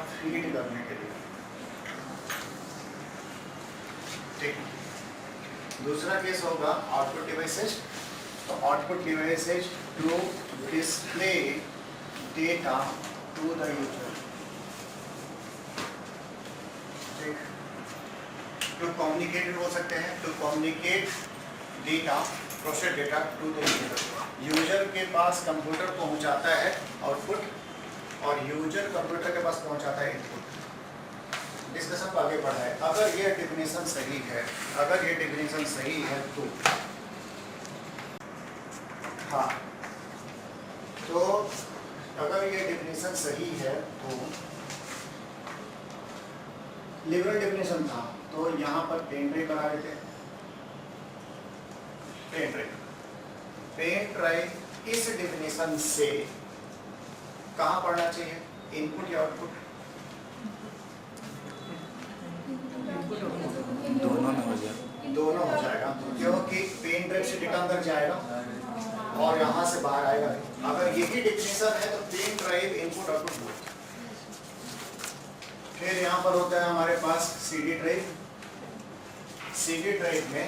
Feed करने के लिए। ठीक, दूसरा केस होगा आउटपुट डिवाइसेज। तो output devices to display data to the user. ठीक, टू कम्युनिकेट बोल सकते हैं, to communicate data, process data to the user. User के पास कंप्यूटर पहुंचाता है आउटपुट, और यूजर कंप्यूटर के पास पहुंचाता है इनपुट। डिस्कशन को आगे बढ़ाए। अगर ये डेफिनेशन सही है, अगर ये डेफिनेशन सही है तो हाँ, तो अगर ये डेफिनेशन सही है तो लिबरल डेफिनेशन था तो यहाँ पर पेन ड्राइव बना देते हैं। पेन ड्राइव, पेन ड्राइव इस डेफिनेशन से कहाँ पढ़ना चाहिए, इनपुट या आउटपुट? दोनों में हो जाएगा, दोनों हो जाएगा, क्योंकि पेन ड्राइव से डेटा अंदर जाएगा और यहाँ से बाहर आएगा। अगर यही डेफिनेशन है तो pen drive input output both. फिर यहाँ पर होता है हमारे पास सीडी ड्राइव। सीडी ड्राइव में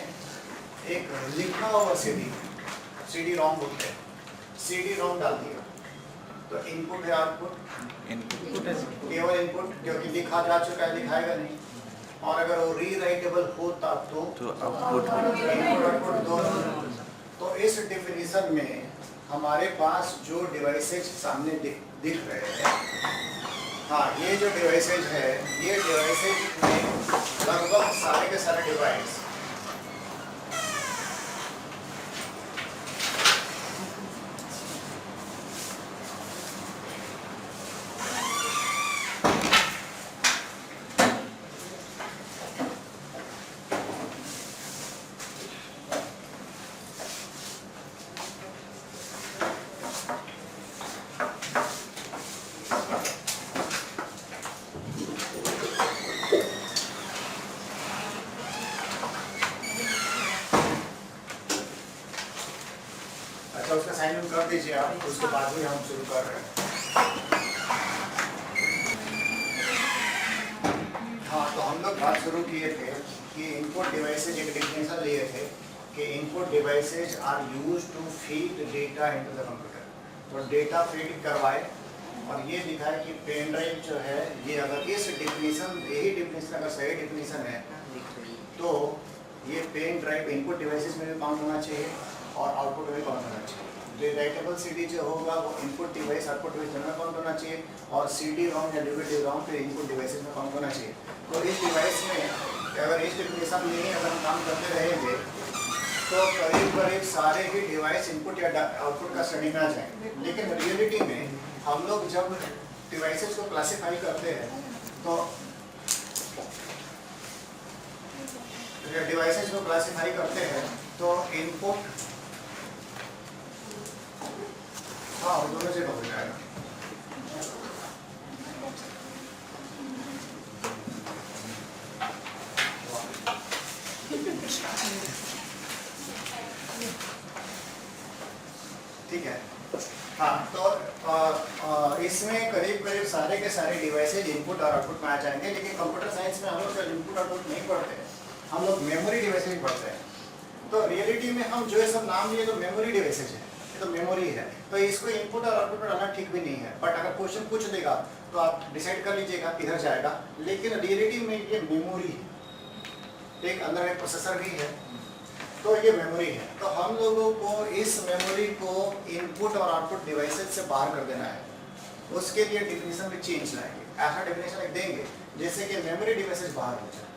एक लिखा हुआ सीडी रोम बोलते हैं, सीडी रोम डाल दिया तो इनपुट है आउटपुट? इनपुट केवल इनपुट, क्योंकि लिखा जा चुका है, लिखाएगा नहीं। और अगर वो रीराइटेबल होता तो आउटपुट इनपुट आउटपुट दोनों। तो इस डेफिनेशन में हमारे पास जो डिवाइसेज सामने दिख रहे हैं, हाँ ये जो डिवाइसेज है, ये डिवाइसेज में लगभग सारे के सारे डिवाइस उसका साइन इन कर दीजिए आप, उसके बाद ही हम शुरू कर रहे हैं। हाँ, तो हम लोग बात शुरू किए थे कि इनपुट डिवाइसेज, एक डेफिनेशन लिए थे कि input devices are used to feed data into the computer. तो डेटा फीड करवाए और ये दिखाए कि पेन ड्राइव जो है, ये अगर इस डेफिनेशन, यही डेफिनेशन अगर सही डेफिनेशन है तो ये पेन ड्राइव इनपुट डिवाइसेज में भी काउंट होना चाहिए और आउटपुट में काउंट होना चाहिए। राइटेबल सीडी जो होगा वो इनपुट डिवाइस आउटपुट डिवाइस में काउंट होना चाहिए, और सीडी रोम या डीवीडी रोम पे इनपुट डिवाइसेज में काउंट होना चाहिए। तो इस डिवाइस में अगर इस डेफिनेशन में अगर हम काम करते रहेंगे तो करीब करीब सारे ही डिवाइस इनपुट या आउटपुट का श्रेणी में आ जाएंगे। लेकिन रियलिटी में हम लोग जब डिवाइसेज को क्लासीफाई करते हैं तो डिवाइसेज को क्लासीफाई करते हैं तो इनपुट, हाँ दोनों जगह हो जाएगा। ठीक है, हाँ तो इसमें करीब करीब सारे के सारे डिवाइसेज इनपुट और आउटपुट में आ जाएंगे। लेकिन कंप्यूटर साइंस में हम लोग इनपुट आउटपुट नहीं पढ़ते, हम लोग मेमोरी डिवाइसेज पढ़ते हैं। तो रियलिटी में हम जो ये सब नाम लिए तो मेमोरी डिवाइसेज है, तो मेमोरी है, तो इसको इनपुट और आउटपुट में डालना ठीक भी नहीं है। बट अगर क्वेश्चन पूछ देगा तो आप डिसाइड कर लीजिएगा किधर जाएगा। लेकिन रियलिटी में ये मेमोरी है, एक अंदर में प्रोसेसर भी है, तो ये मेमोरी है। तो हम लोगों को इस मेमोरी को इनपुट और आउटपुट डिवाइसेज से बाहर कर देना है। उसके लिए डेफिनेशन में चेंज लाएंगे, ऐसा डेफिनेशन एक देंगे जैसे कि मेमोरी डिवाइसेज बाहर हो जाए।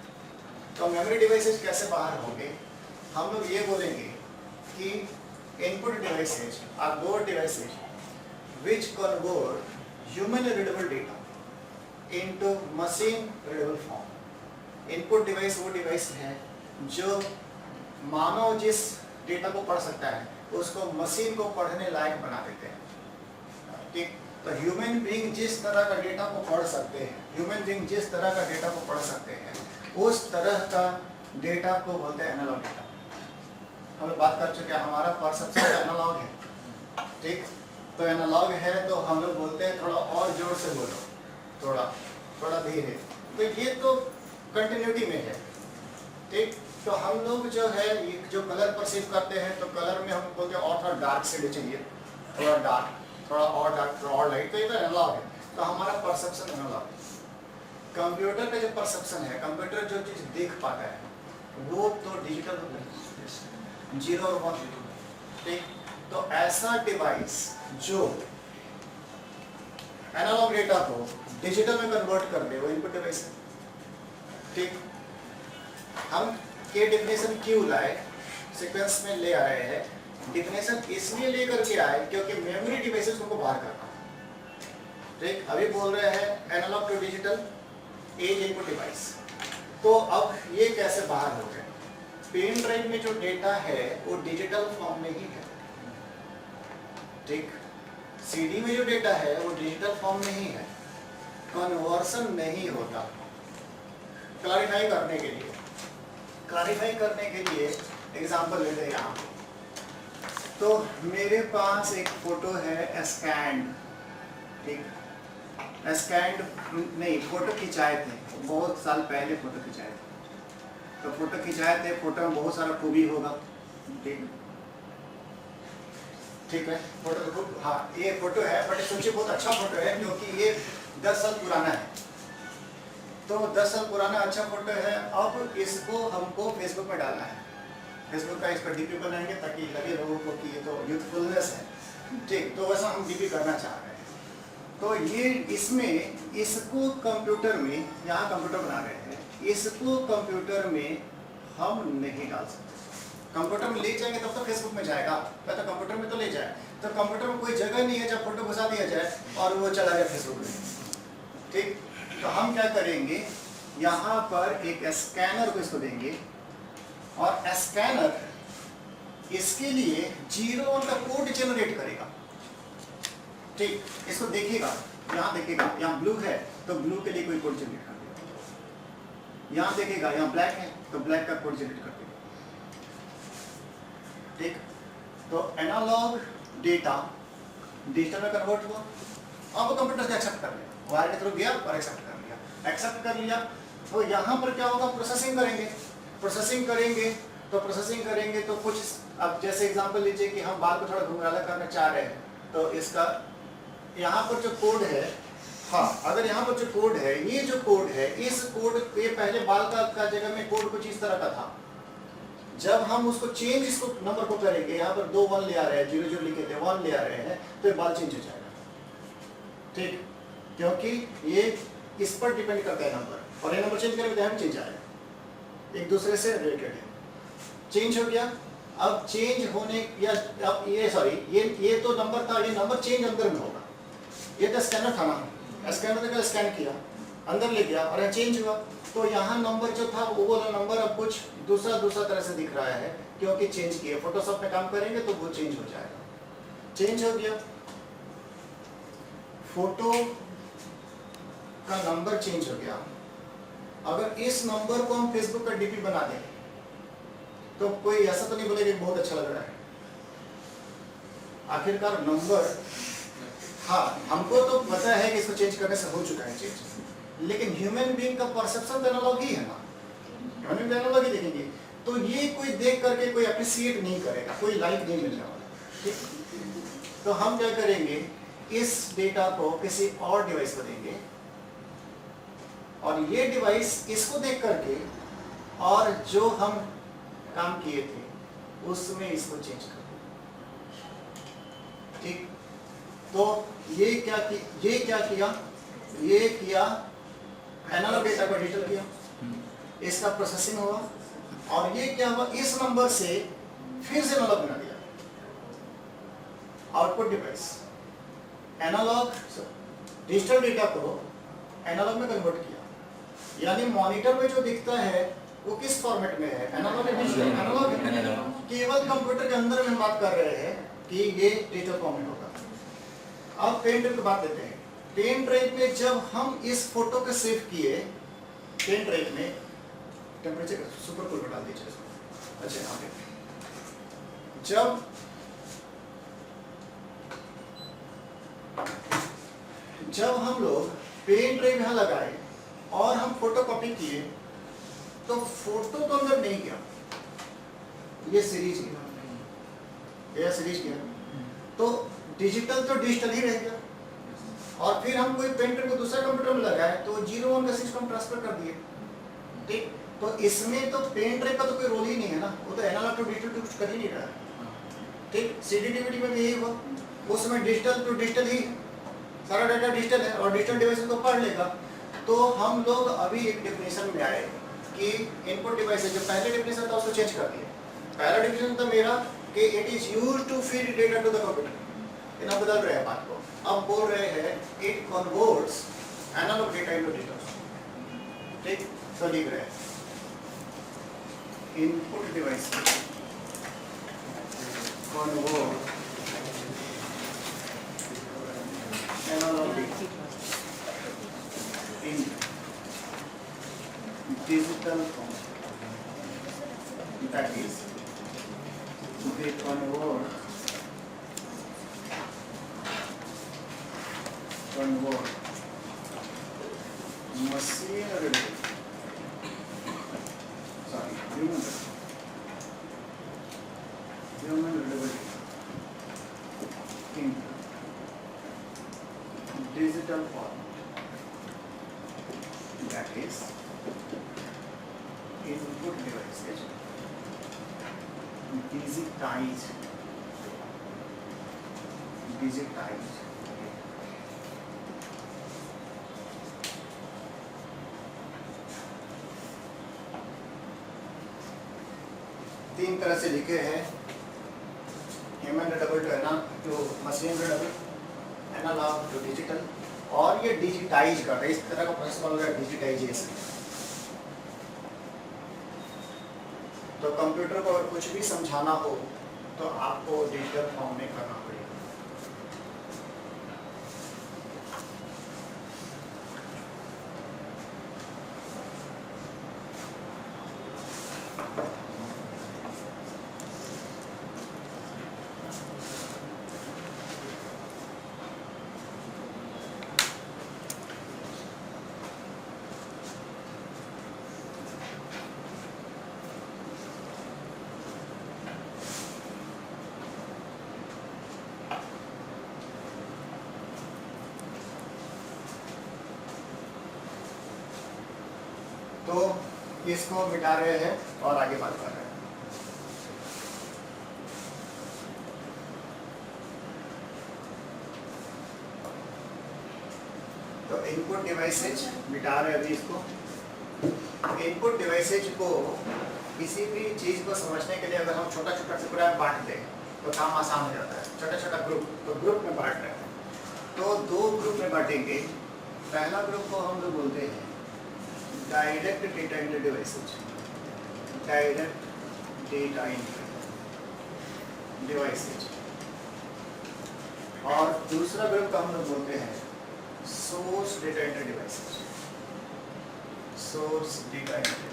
तो मेमोरी डिवाइसेज कैसे बाहर होंगे, हम लोग ये बोलेंगे कि input devices are those devices which convert human readable data into machine readable form. Input device वो डिवाइस है जो मानव जिस डेटा को पढ़ सकता है उसको मशीन को पढ़ने लायक बना देते हैं। ठीक, तो ह्यूमन बीइंग जिस तरह का डेटा को पढ़ सकते हैं, ह्यूमन बीइंग जिस तरह का डेटा को पढ़ सकते हैं, उस तरह का डेटा को बोलते हैं एनालॉग डेटा। हम लोग बात कर चुके हैं, हमारा परसेप्शन एनालॉग है। ठीक, तो एनालॉग है तो हम लोग बोलते हैं, थोड़ा और जोर से बोलो, थोड़ा थोड़ा धीरे। तो ये तो कंटिन्यूटी में है, ठीक। तो हम लोग जो है ये जो कलर परसीव करते हैं, तो कलर में हम बोलते हैं और थोड़ा डार्क शेड चाहिए, थोड़ा डार्क, थोड़ा और डार्क, थोड़ा और लाइट। तो ये तो एनालॉग है, तो हमारा परसेप्शन एनालॉग है। कंप्यूटर का जो परसेप्शन है, कंप्यूटर जो चीज़ देख पाता है वो तो डिजिटल हो गया, 0 और 1, ठीक। तो ऐसा डिवाइस जो एनालॉग डेटा को डिजिटल में कन्वर्ट कर दे वो इनपुट डिवाइस है, ठीक। हम के डेफिनेशन क्यों लाए, सीक्वेंस में ले आ रहे हैं। डेफिनेशन इसलिए लेकर के आए क्योंकि मेमोरी डिवाइसेस को बाहर करना, ठीक। अभी बोल रहे हैं analogue to digital as input device. तो अब ये कैसे बाहर हो गए? पेन ड्राइव में जो डेटा है वो डिजिटल फॉर्म में ही है, ठीक। सीडी में जो डेटा है वो डिजिटल फॉर्म में ही है, कन्वर्सन नहीं होता। क्लैरिफाई करने के लिए एग्जांपल लेते हैं यहाँ। तो मेरे पास एक फोटो है स्कैंड, ठीक। स्कैंड नहीं, फोटो खिंचाए थे, बहुत साल पहले फोटो खिंचाए थे। तो फोटो खिंचाए थे, फोटो में बहुत सारा खूबी होगा, ठीक, ठीक है। फोटो खूब, हाँ ये फोटो है, बट सोचिए बहुत अच्छा फोटो है क्योंकि ये 10 साल पुराना है। तो 10 साल पुराना अच्छा फोटो है। अब इसको हमको फेसबुक में डालना है, फेसबुक का इस पर डीपी बनाएंगे ताकि लगे लोगों को कि ये तो यूथफुलनेस है, ठीक। तो वैसा हम डीपी करना चाह रहे हैं। तो ये इसमें इसको कंप्यूटर में, यहाँ कंप्यूटर बना रहे हैं, इसको कंप्यूटर में हम नहीं डाल सकते। कंप्यूटर में ले जाएंगे तब तो फेसबुक में जाएगा, तो कंप्यूटर में तो ले जाए। तो कंप्यूटर में कोई जगह नहीं है जब फोटो घुसा दिया जाए और वो चला जाए फेसबुक में, ठीक। तो हम क्या करेंगे, यहाँ पर एक स्कैनर को इसको देंगे और स्कैनर इसके लिए 0 का कोड जनरेट करेगा, ठीक। इसको देखेगा, यहाँ देखेगा, यहाँ ब्लू है तो ब्लू के लिए कोई कोड जनरेट कर देगा। यहाँ देखेगा, यहाँ ब्लैक है तो ब्लैक का कोड जनरेट कर देगा, ठीक। तो एनालॉग डेटा डिजिटल में कन्वर्ट हुआ, अब वो कंप्यूटर से एक्सेप्ट कर लिया, वायर के थ्रू गया और एक्सेप्ट कर लिया। तो यहाँ पर क्या होगा, प्रोसेसिंग करेंगे तो कुछ, अब जैसे एग्जांपल लीजिए कि हम बाल को थोड़ा घुंघराला करना चाह रहे हैं, तो इसका यहाँ पर जो कोड है, हाँ अगर यहाँ पर जो कोड है, ये जो कोड है, इस कोड ये पहले बाल का जगह में कोड कुछ इस तरह का था। जब हम उसको चेंज, इसको नंबर को करेंगे, यहाँ पर 2 1 ले आ रहे हैं, 0 0 लिखे थे 1 ले आ रहे हैं, तो ये बाल चेंज हो जाएगा, ठीक। क्योंकि ये इस पर डिपेंड करता है नंबर, और ये नंबर चेंज करेंगे तो हम चेंज आएगा, एक दूसरे से रिलेटेड है। चेंज हो गया। अब चेंज होने या अब ये सॉरी ये तो नंबर था, ये नंबर चेंज अंदर में होगा। ये तो स्कैनर था ना, स्कैनर ने स्कैन किया, अंदर ले गया और चेंज हुआ। तो यहाँ नंबर जो था वो वाला नंबर अब कुछ दूसरा तरह से दिख रहा है क्योंकि चेंज किया। फोटोशॉप में काम करेंगे तो वो चेंज हो जाएगा। चेंज हो गया, फोटो का नंबर चेंज हो गया। अगर इस नंबर को हम फेसबुक का डीपी बना दें तो कोई ऐसा तो नहीं बोलेगा कि बहुत अच्छा लग रहा है। आखिरकार नंबर, हाँ हमको तो पता है कि इसको चेंज करने से हो चुका है चेंज, लेकिन ह्यूमन बीइंग का परसेप्शन तो एनालॉग ही है ना, ह्यूमन बीइंग एनालॉग ही देखेंगे। तो ये कोई देख करके कोई अप्रिशिएट नहीं करेगा, कोई लाइक नहीं मिलने वाला, ठीक। तो हम क्या करेंगे, इस डेटा को किसी और डिवाइस को देंगे और ये डिवाइस इसको देख करके और जो हम काम किए थे उसमें इसको चेंज कर देंगे, ठीक। तो ये किया एनालॉग डेटा को डिजिटल किया, इसका प्रोसेसिंग हुआ और ये क्या हुआ, इस नंबर से फिर से एनालॉग बना दिया। Output device analogue digital data को एनालॉग में कन्वर्ट किया, यानी मॉनिटर में जो दिखता है वो किस फॉर्मेट में है, एनालॉग है डिजिटल, एनालॉग है। केवल कंप्यूटर के अंदर में बात कर रहे हैं कि ये डिजिटल फॉर्मेट होगा। अब पेन ड्राइव की बात लेते हैं। पेन ड्राइव में जब हम इस फोटो को सेव किए, पेन ड्राइव में टेम्परेचर सुपर कूल में डाल दीजिए इसको। अच्छा यहाँ पे जब हम लोग पेन ड्राइव यहाँ लगाए और हम फोटोकॉपी किए तो फोटो तो अंदर नहीं गया, ये सीरीज गया, ये सीरीज गया, तो डिजिटल तो डिजिटल ही रह गया। और फिर हम कोई पेंटर को दूसरा कंप्यूटर में लगाए तो 0 1 का सिस्टम ट्रांसफर कर दिए, ठीक। तो इसमें तो पेंटर का तो कोई रोल ही नहीं है ना, वो तो एनालॉग टू डिजिटल कुछ कर ही नहीं रहा है, ठीक। सीडी डीवीडी में भी यही हुआ, उसमें डिजिटल टू डिजिटल ही सारा डाटा डिजिटल है और डिजिटल डिवाइस को पढ़ लेगा। तो हम लोग अभी एक डेफिनेशन में आए कि इनपुट डिवाइस जो पहले डेफिनेशन था उसको चेंज कर दिया। पहला डेफिनेशन था मेरा कि it is used to feed data to the computer, इतना बदल रहे हैं बात को, अब बोल रहे हैं it converts analogue data into digital, ठीक। तो लिख रहे हैं input device convert analogue data in digital form, that is they convert machine readable, sorry, human readable in digital form, that is input devices digitized तीन तरह से लिखे हैं, human readable to machine readable, analogue to digital, और ये digitise करता है, इस तरह का प्रोसेस बोला गया डिजिटाइजेशन। तो कंप्यूटर को अगर कुछ भी समझाना हो तो आपको डिजिटल फॉर्म में करना पड़ेगा। तो इसको मिटा रहे हैं और आगे बात कर रहे हैं। तो इनपुट डिवाइसेज मिटा रहे हैं अभी इसको। इनपुट डिवाइसेज को किसी भी चीज को समझने के लिए अगर हम छोटा छोटा टुकड़ा में बांट दें तो काम आसान हो जाता है। छोटा छोटा ग्रुप, तो ग्रुप में बांट रहे हैं, तो दो ग्रुप में बांटेंगे। पहला ग्रुप को हम लोग बोलते हैं direct data entry devices, direct data entry devices, और दूसरा ग्रुप का हम लोग बोलते हैं source data entry devices, source data entry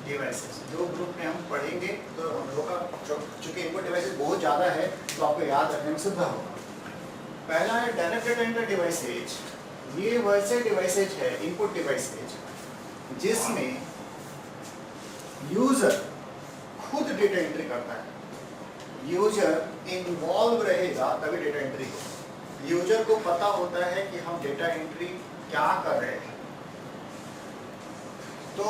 devices. दो ग्रुप में हम पढ़ेंगे, तो हम लोग का चूंकि इनपुट डिवाइसेज बहुत ज़्यादा है तो आपको याद रखने में सुविधा होगा। पहला है डायरेक्ट डेटा एंट्री डिवाइसेज। ये वैसे डिवाइसेज है, इनपुट डिवाइसेज, जिसमें यूजर खुद डेटा एंट्री करता है। यूजर इन्वॉल्व रहेगा तभी डेटा एंट्री हो। यूजर को पता होता है कि हम डेटा एंट्री क्या कर रहे हैं। तो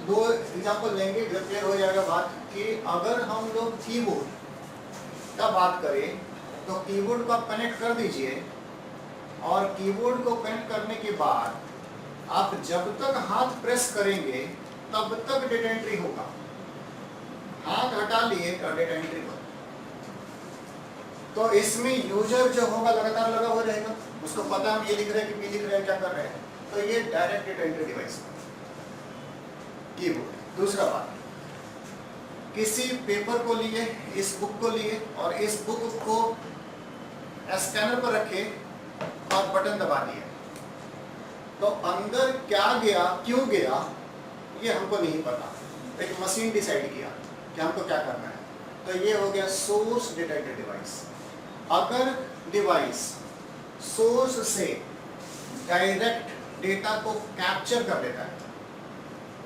दो एग्जाम्पल लेंगे, क्लियर हो जाएगा बात कि अगर हम लोग कीबोर्ड का बात करें तो कीबोर्ड को आप कनेक्ट कर दीजिए, और कीबोर्ड को कनेक्ट करने के बाद आप जब तक हाथ प्रेस करेंगे तब तक डेटा एंट्री होगा। हाथ हटा लिए तो डेटा एंट्री होगा। तो इसमें यूजर जो होगा लगातार लगा हुआ रहेगा, उसको पता हम ये लिख रहे हैं कि पी लिख रहे हैं, क्या कर रहे हैं। तो ये direct data entry device keyboard. दूसरा बात, किसी पेपर को लिए, इस बुक को लिए और इस बुक को स्कैनर पर रखे और बटन दबा दिए, तो अंदर क्या गया, क्यों गया, ये हमको नहीं पता। एक मशीन डिसाइड किया कि हमको क्या करना है। तो ये हो गया सोर्स डेटा एंट्री डिवाइस। अगर डिवाइस सोर्स से डायरेक्ट डेटा को कैप्चर कर लेता है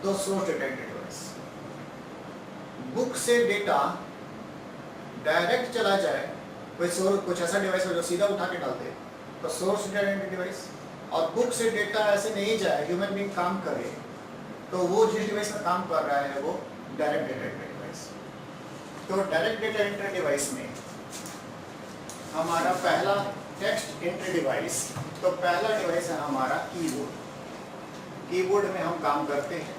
तो source data entry device. Book से डेटा डायरेक्ट चला जाए, कोई सोर्स कुछ ऐसा डिवाइस हो जो सीधा उठा के डाल दे तो सोर्स डेटा एंट्री डिवाइस। और बुक से डेटा ऐसे नहीं जाए, ह्यूमन बीइंग काम करे तो वो जिस डिवाइस में काम कर रहा है वो डायरेक्ट डेटा एंट्री डिवाइस। तो डायरेक्ट डेटा एंट्री डिवाइस में हमारा पहला टेक्स्ट एंट्री डिवाइस, तो पहला डिवाइस है हमारा कीबोर्ड। कीबोर्ड में हम काम करते हैं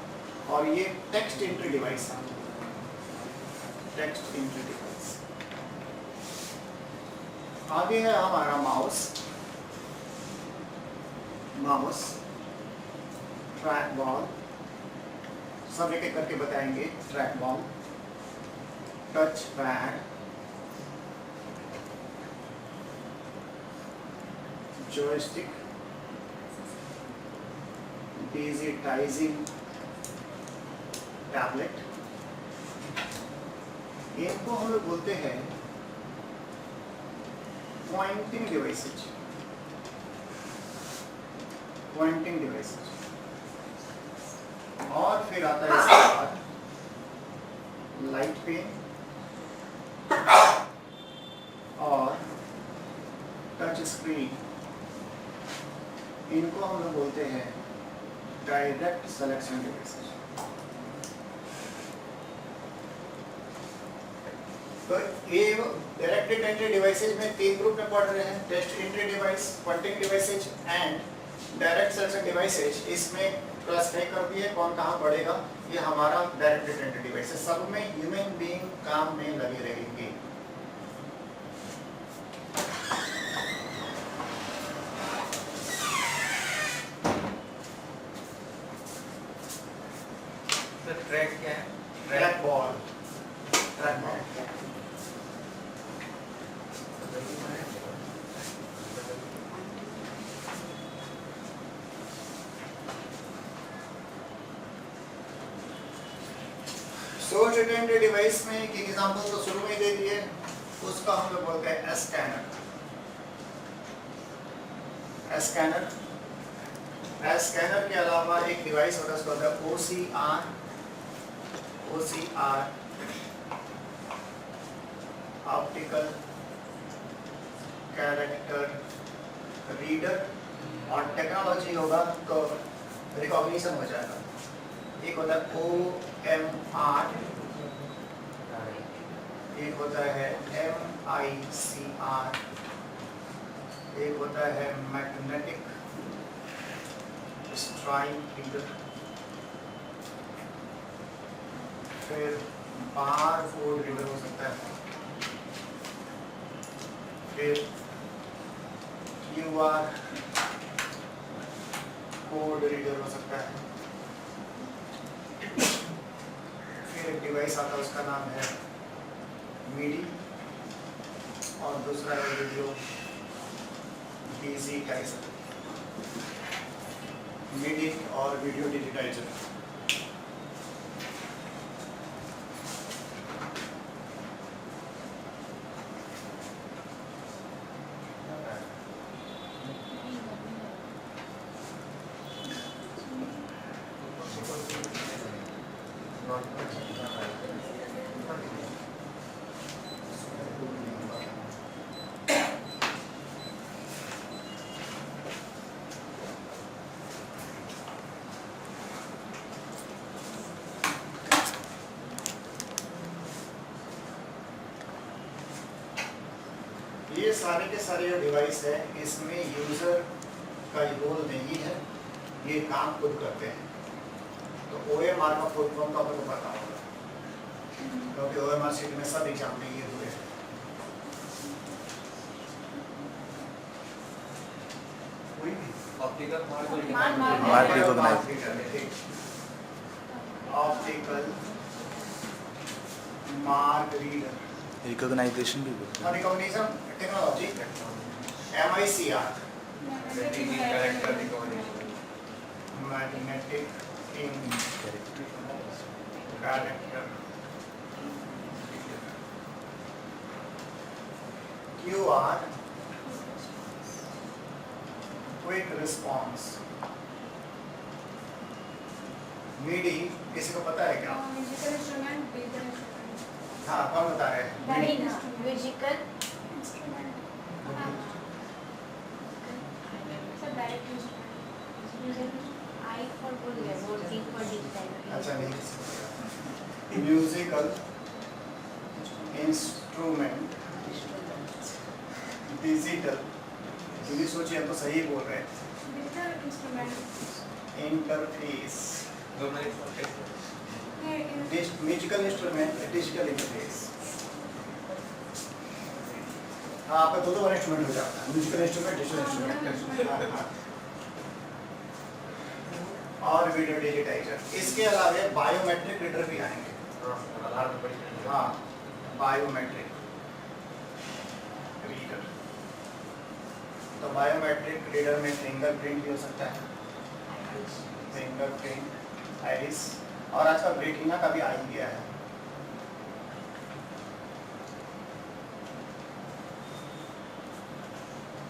और ये टेक्स्ट एंट्री डिवाइस है, टेक्स्ट एंट्री डिवाइस। आगे है हमारा माउस, माउस, ट्रैक बॉल, सब एक एक करके बताएंगे। Track ball, touch pad, joystick, digitising tablet, इनको हम लोग बोलते हैं पॉइंटिंग डिवाइसेज, पॉइंटिंग डिवाइसेज। और फिर आता है इसके बाद लाइट पेन और टच स्क्रीन, इनको हम लोग बोलते हैं डायरेक्ट सिलेक्शन डिवाइसेज। तो ये डायरेक्ट एंट्री डिवाइसेज में तीन ग्रुप में पढ़ रहे हैं, text entry device, pointing devices and direct selection devices. इसमें क्लासिफाई कर दिए कौन कहाँ पड़ेगा। ये हमारा डायरेक्ट एंट्री डिवाइस है, सब में ह्यूमन बीइंग काम में लगे रहेंगे। ट्रैक क्या है? Track ball, track ball source data entry device में एक एग्जांपल तो शुरू में ही दे दिए, उसका हम लोग बोलते हैं स्कैनर। स्कैनर, स्कैनर के अलावा एक डिवाइस होता है उसका होता है OCR, OCR optical character reader, और टेक्नोलॉजी होगा तो रिकॉग्निशन हो जाएगा। एक होता है OMR, एक होता है MICR, एक होता है मैग्नेटिक स्ट्राइक रीडर, फिर बार कोड रीडर हो सकता है, फिर QR कोड रीडर हो सकता है, फिर एक डिवाइस आता है उसका नाम है मीडी, और दूसरा है वीडियो डिजिटाइजर, मीडी और वीडियो डिजिटाइजर। ये सारे के सारे जो डिवाइस है इसमें यूजर का रोल नहीं है, ये काम खुद करते हैं। तो OMR का फुल फॉर्म का आपको पता होगा, क्योंकि OMR शीट में सब एग्जाम में ये हुए हैं। Optical mark recognise, optical mark reader, recognisation भी बोलते हैं। Recognition technology, MICR character recognition, magnetic character character, QR quick response. MIDI किसी को पता है क्या? Musical instrument, digital instrument. हाँ, कौन बता रहे हैं? Musical instrument. Sir direct instrument. I for बोल गया वो डी फॉर डिजिटल। अच्छा नहीं, म्यूजिकल इंस्ट्रूमेंट, डिजिटल। यदि सोचिए हम तो सही बोल रहे हैं। Digital instrument. इंटरफेस, दोनों एक साथ कैसे? Musical instrument, digital interface. हाँ, आपका दो बार इंस्ट्रूमेंट हो जाता है, म्यूजिकल इंस्ट्रूमेंट, डिजिटल इंस्ट्रूमेंट। और वीडियो डिजिटाइजर। इसके अलावा बायोमेट्रिक रीडर भी आएंगे। आधार में पड़ी है। हाँ, बायोमेट्रिक रीडर। तो बायोमेट्रिक रीडर में फिंगरप्रिंट भी हो सकता है, फिंगरप्रिंट, आइरिस, और आजकल रेटिना का भी आ ही गया है।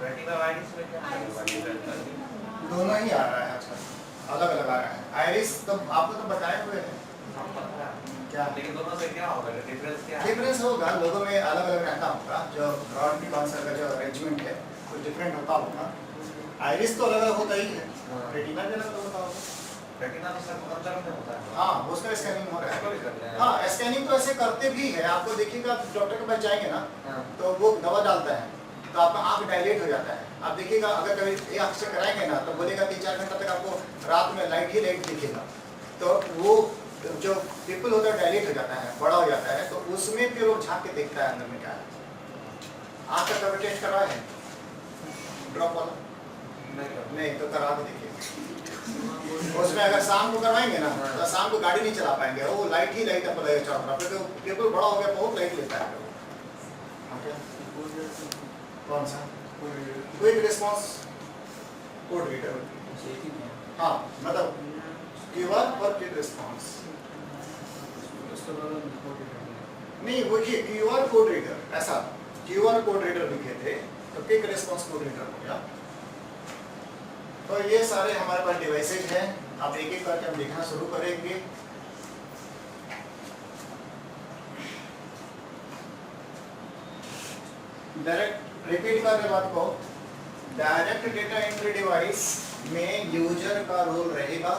रेटिना आइरिस में क्या है? दोनों ही आ रहा है आजकल, अलग अलग आ रहा है। आइरिस तो आपको तो बताए हुए हैं क्या? लेकिन दोनों से क्या होगा? डिफरेंस क्या है? डिफरेंस होगा, लोगों में अलग अलग रहता होगा। जो ब्रॉडली कॉन्सर का जो अरेंजमेंट है कुछ डिफरेंट होता होगा। आइरिस तो अलग अलग होता ही है, रेटिना भी अलग अलग होता होगा। रेटिना तो सर अंदर में होता है। हाँ, उसका स्कैनिंग हो रहा उसको है। भी करते हैं। हाँ, स्कैनिंग तो ऐसे करते भी है। आपको देखिएगा, डॉक्टर के पास जाएंगे ना हाँ। तो वो दवा डालता है तो आपका आँख डायलेट हो जाता है। आप देखिएगा, अगर कभी एक आँख से कराएंगे ना तो बोलेगा 3-4 घंटा तक आपको रात में लाइट ही लाइट दिखेगा। तो वो जो पिपल होता है डायलेट हो जाता है, बड़ा हो जाता है, तो उसमें फिर वो झाँक के देखता है अंदर में क्या है। आँख का कभी टेस्ट करवाए हैं ड्रॉप वाला? नहीं, तो करा के देखिए। उसमें अगर शाम को करवाएंगे ना तो शाम को गाड़ी नहीं चला पाएंगे, वो लाइट ही लाइट आपको लगेगा चारों तरफ, क्योंकि पिपल बड़ा हो गया, बहुत लाइट लेता है वो। कौन सा? Quick response code reader. हाँ, मतलब क्यूआर और क्विक रिस्पॉन्स। नहीं, वो ये क्यूआर कोड रीडर, ऐसा क्यूआर कोड रीडर लिखे थे तो क्विक रिस्पॉन्स कोड रीडर हो गया। तो ये सारे हमारे पास डिवाइसेज हैं। अब एक एक करके हम देखना शुरू करेंगे। डायरेक्ट रिपीट करने बात को, डायरेक्ट डेटा एंट्री डिवाइस में यूजर का रोल रहेगा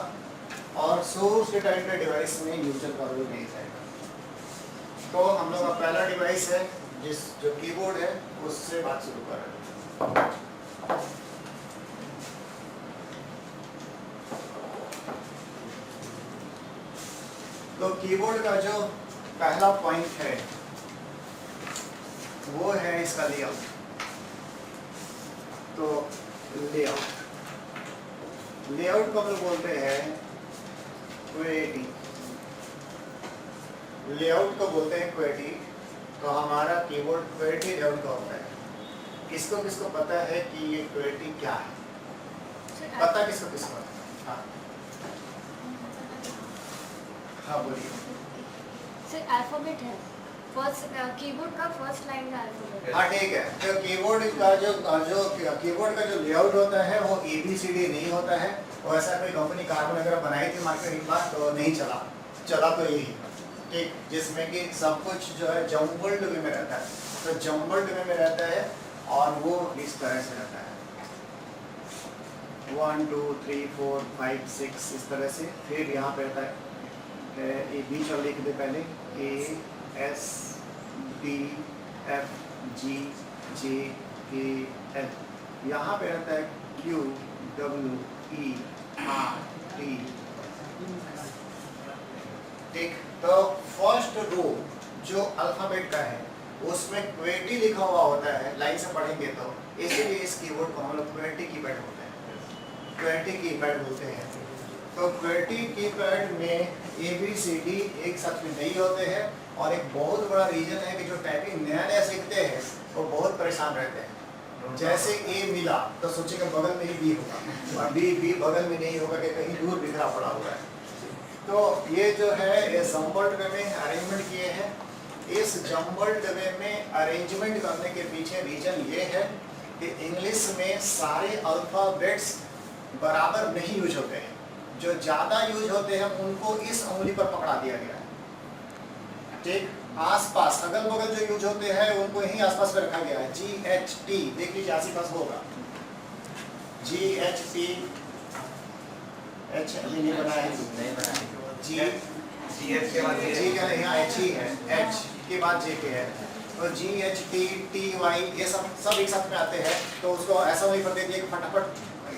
और सोर्स डेटा एंट्री डिवाइस में यूजर का रोल नहीं रहेगा। तो हम लोग का पहला डिवाइस है जो कीबोर्ड है, उससे बात शुरू कर रहे हैं। तो कीबोर्ड का जो पहला पॉइंट है वो है इसका लेआउट। तो लेआउट को हम लोग बोलते हैं क्वेटी। लेआउट को बोलते हैं क्वेटी। तो हमारा कीबोर्ड क्वेटी लेआउट का होता है। किसको किसको पता है कि ये क्वेटी क्या है? पता किसको किसको? हाँ हाँ, बोलिए। सर अल्फाबेट है फर्स्ट, कीबोर्ड का फर्स्ट लाइन का अल्फाबेट। हाँ, ठीक है। तो कीबोर्ड का जो कीबोर्ड का जो लेआउट होता है वो ABCD नहीं होता है। और ऐसा कोई कंपनी कार्बन वगैरह बनाई थी मार्केट एक बार, तो नहीं चला तो यही, ठीक, जिसमें कि सब कुछ जो है जम्बल्ड वे में रहता है। तो जम्बल्ड वे में रहता है और वो इस तरह से रहता है 1 2 3 4 5 6 इस तरह से। फिर यहाँ पे रहता है ये बीच और लिख दे पहले ASDFGJKL। यहाँ पे रहता है QWERT। ठीक, तो फर्स्ट रो जो अल्फाबेट का है उसमें क्वेटी लिखा हुआ होता है, लाइन से पढ़ेंगे तो, इसीलिए इस कीबोर्ड को हम लोग क्वेटी कीपैड बोलते हैं। क्वेटी कीपैड बोलते हैं। तो क्वेटी कीपैड में ABCD एक साथ में नहीं होते हैं। और एक बहुत बड़ा रीजन है कि जो टाइपिंग नया नया सीखते हैं वो बहुत परेशान रहते हैं। जैसे A मिला तो सोचेगा बगल में ही B होगा, और B बगल में नहीं होगा कि कहीं दूर बिखरा पड़ा हुआ है। तो ये जो है ये जम्बल्ड वे में अरेंजमेंट किए हैं। इस जम्बल्ड वे में अरेंजमेंट करने के पीछे रीजन ये है कि इंग्लिश में सारे अल्फाबेट्स बराबर नहीं यूज होते हैं। जो ज़्यादा यूज होते हैं उनको इस उंगली पर पकड़ा दिया गया है। ठीक, आसपास अगल बगल जो यूज होते हैं उनको यहीं आसपास में रखा गया है। GHT देख लीजिए आसपास होगा। GHT H अभी नहीं बनाया है। नहीं बनाया। G GH के बाद G का यहाँ H ही है, H के बाद J के है। तो GHT TY ये सब एक साथ में आते हैं, तो उसको ऐसा नहीं कर दिया कि फटाफट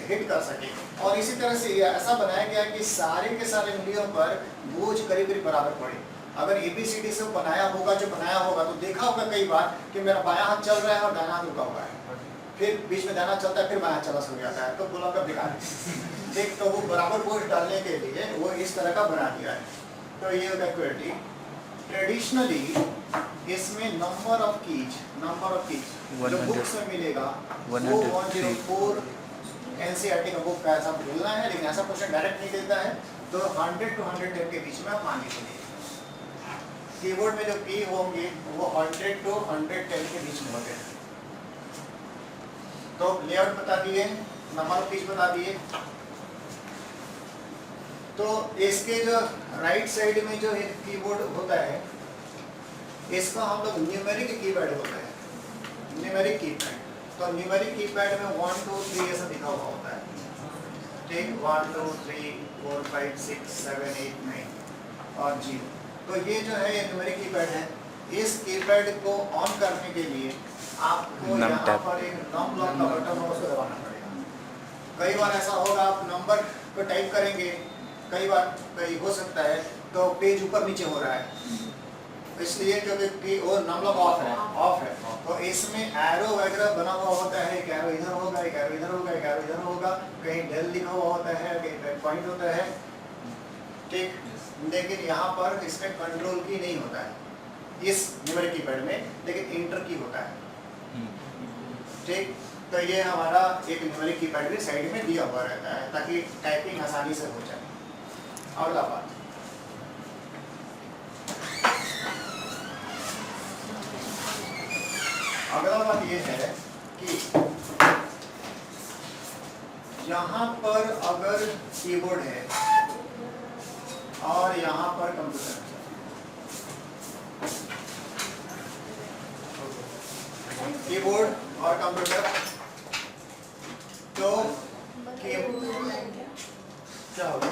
हिट कर सके। और इसी तरह से ये ऐसा बनाया गया कि सारे के सारे उंगलियों पर बोझ करीब करीब बराबर पड़े। अगर ABCD से बनाया होगा तो देखा होगा कई बार कि मेरा बायां हाथ चल रहा है और दाहिना हाथ रुका हुआ है, फिर बीच में दाहिना चलता है, फिर बायां चला शुरू हो जाता है, तो बोला का बेकार है। ठीक, तो वो बराबर बोझ डालने के लिए वो इस तरह का बना दिया है। तो ये होगा QWERTY। ट्रेडिशनली इसमें नंबर ऑफ कीज जो बुक्स में मिलेगा वो 104 NCERT का बुक का ऐसा बोलना है, लेकिन ऐसा क्वेश्चन डायरेक्ट नहीं देता है। तो 100 to 110 के बीच में आप मान लीजिए। कीबोर्ड में जो की होंगे वो 100 to 110 के बीच में होते हैं। तो लेआउट बता दिए, नंबर ऑफ कीज बता दिए। तो इसके जो राइट साइड में जो कीबोर्ड होता है इसका हम लोग न्यूमेरिक कीपैड होता है, न्यूमेरिक कीपैड। तो न्यूमेरिक कीपैड में 1 2 3 ऐसा लिखा हुआ होता है। ठीक, 1 2 3 4 5 6 7 8 9 और 0। तो ये जो है ये न्यूमेरिक कीपैड है। इस कीपैड को ऑन करने के लिए आपको यहाँ पर एक नम लॉक का बटन हो उसको दबाना पड़ेगा। कई बार ऐसा होगा आप नंबर को टाइप करेंगे, कई हो सकता है तो पेज ऊपर नीचे हो रहा है, इसलिए क्योंकि वो नम लॉक ऑफ है। तो इसमें एरो वगैरह बना हुआ होता है, एक एरो इधर होगा, एक एरो इधर होगा, एक एरो इधर होगा, कहीं डेल लिखा हुआ होता है, कहीं ब्रेक पॉइंट होता है। ठीक, लेकिन यहाँ पर इसमें कंट्रोल की नहीं होता है इस न्यूमेरिक कीपैड में, लेकिन इंटर की होता है। ठीक, तो ये हमारा एक न्यूमेरिक कीपैड भी साइड में दिया हुआ रहता है ताकि टाइपिंग आसानी से हो जाए। अगला बात, अगला बात ये है कि यहाँ पर अगर कीबोर्ड है और यहाँ पर कंप्यूटर है, कीबोर्ड और कंप्यूटर, तो क्या होगा?